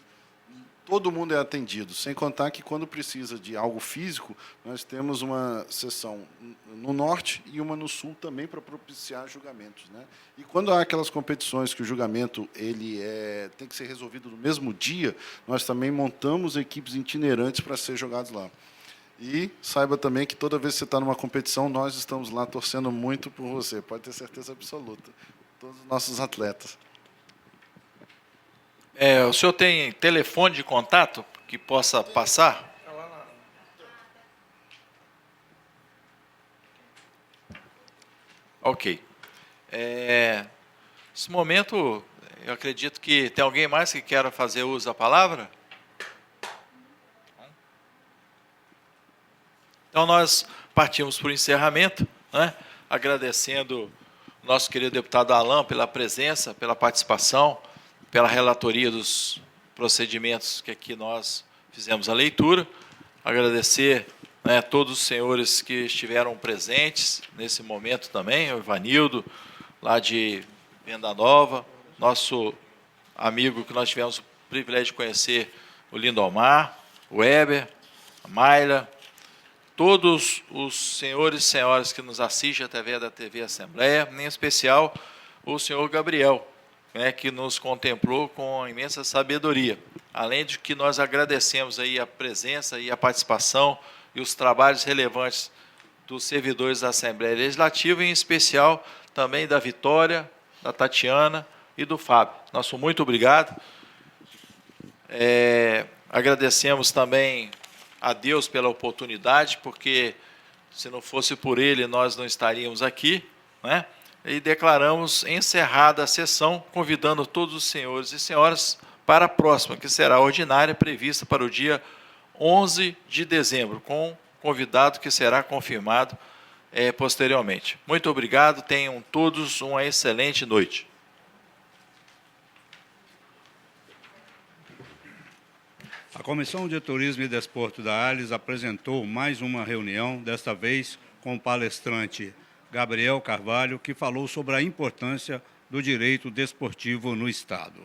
todo mundo é atendido, sem contar que, quando precisa de algo físico, nós temos uma seção no norte e uma no sul também para propiciar julgamentos, né? E quando há aquelas competições que o julgamento tem que ser resolvido no mesmo dia, nós também montamos equipes itinerantes para ser jogados lá. E saiba também que toda vez que você está numa competição, nós estamos lá torcendo muito por você, pode ter certeza absoluta, todos os nossos atletas. O senhor tem telefone de contato que possa passar? Ok. Nesse momento, eu acredito que tem alguém mais que queira fazer uso da palavra? Então, nós partimos para o encerramento, né? Agradecendo o nosso querido deputado Alan pela presença, pela participação, pela relatoria dos procedimentos que aqui nós fizemos a leitura. Agradecer, né, todos os senhores que estiveram presentes nesse momento também, o Ivanildo, lá de Venda Nova, nosso amigo que nós tivemos o privilégio de conhecer, o Lindomar, o Weber, a Mayla, todos os senhores e senhoras que nos assistem através da TV Assembleia, em especial o senhor Gabriel, né, que nos contemplou com imensa sabedoria. Além de que nós agradecemos aí a presença e a participação e os trabalhos relevantes dos servidores da Assembleia Legislativa, em especial também da Vitória, da Tatiana e do Fábio. Nosso muito obrigado. Agradecemos também a Deus pela oportunidade, porque se não fosse por Ele, nós não estaríamos aqui, né? E declaramos encerrada a sessão, convidando todos os senhores e senhoras para a próxima, que será ordinária, prevista para o dia 11 de dezembro, com convidado que será confirmado posteriormente. Muito obrigado, tenham todos uma excelente noite. A Comissão de Turismo e Desporto da ALES apresentou mais uma reunião, desta vez com o palestrante Gabriel Carvalho, que falou sobre a importância do direito desportivo no Estado.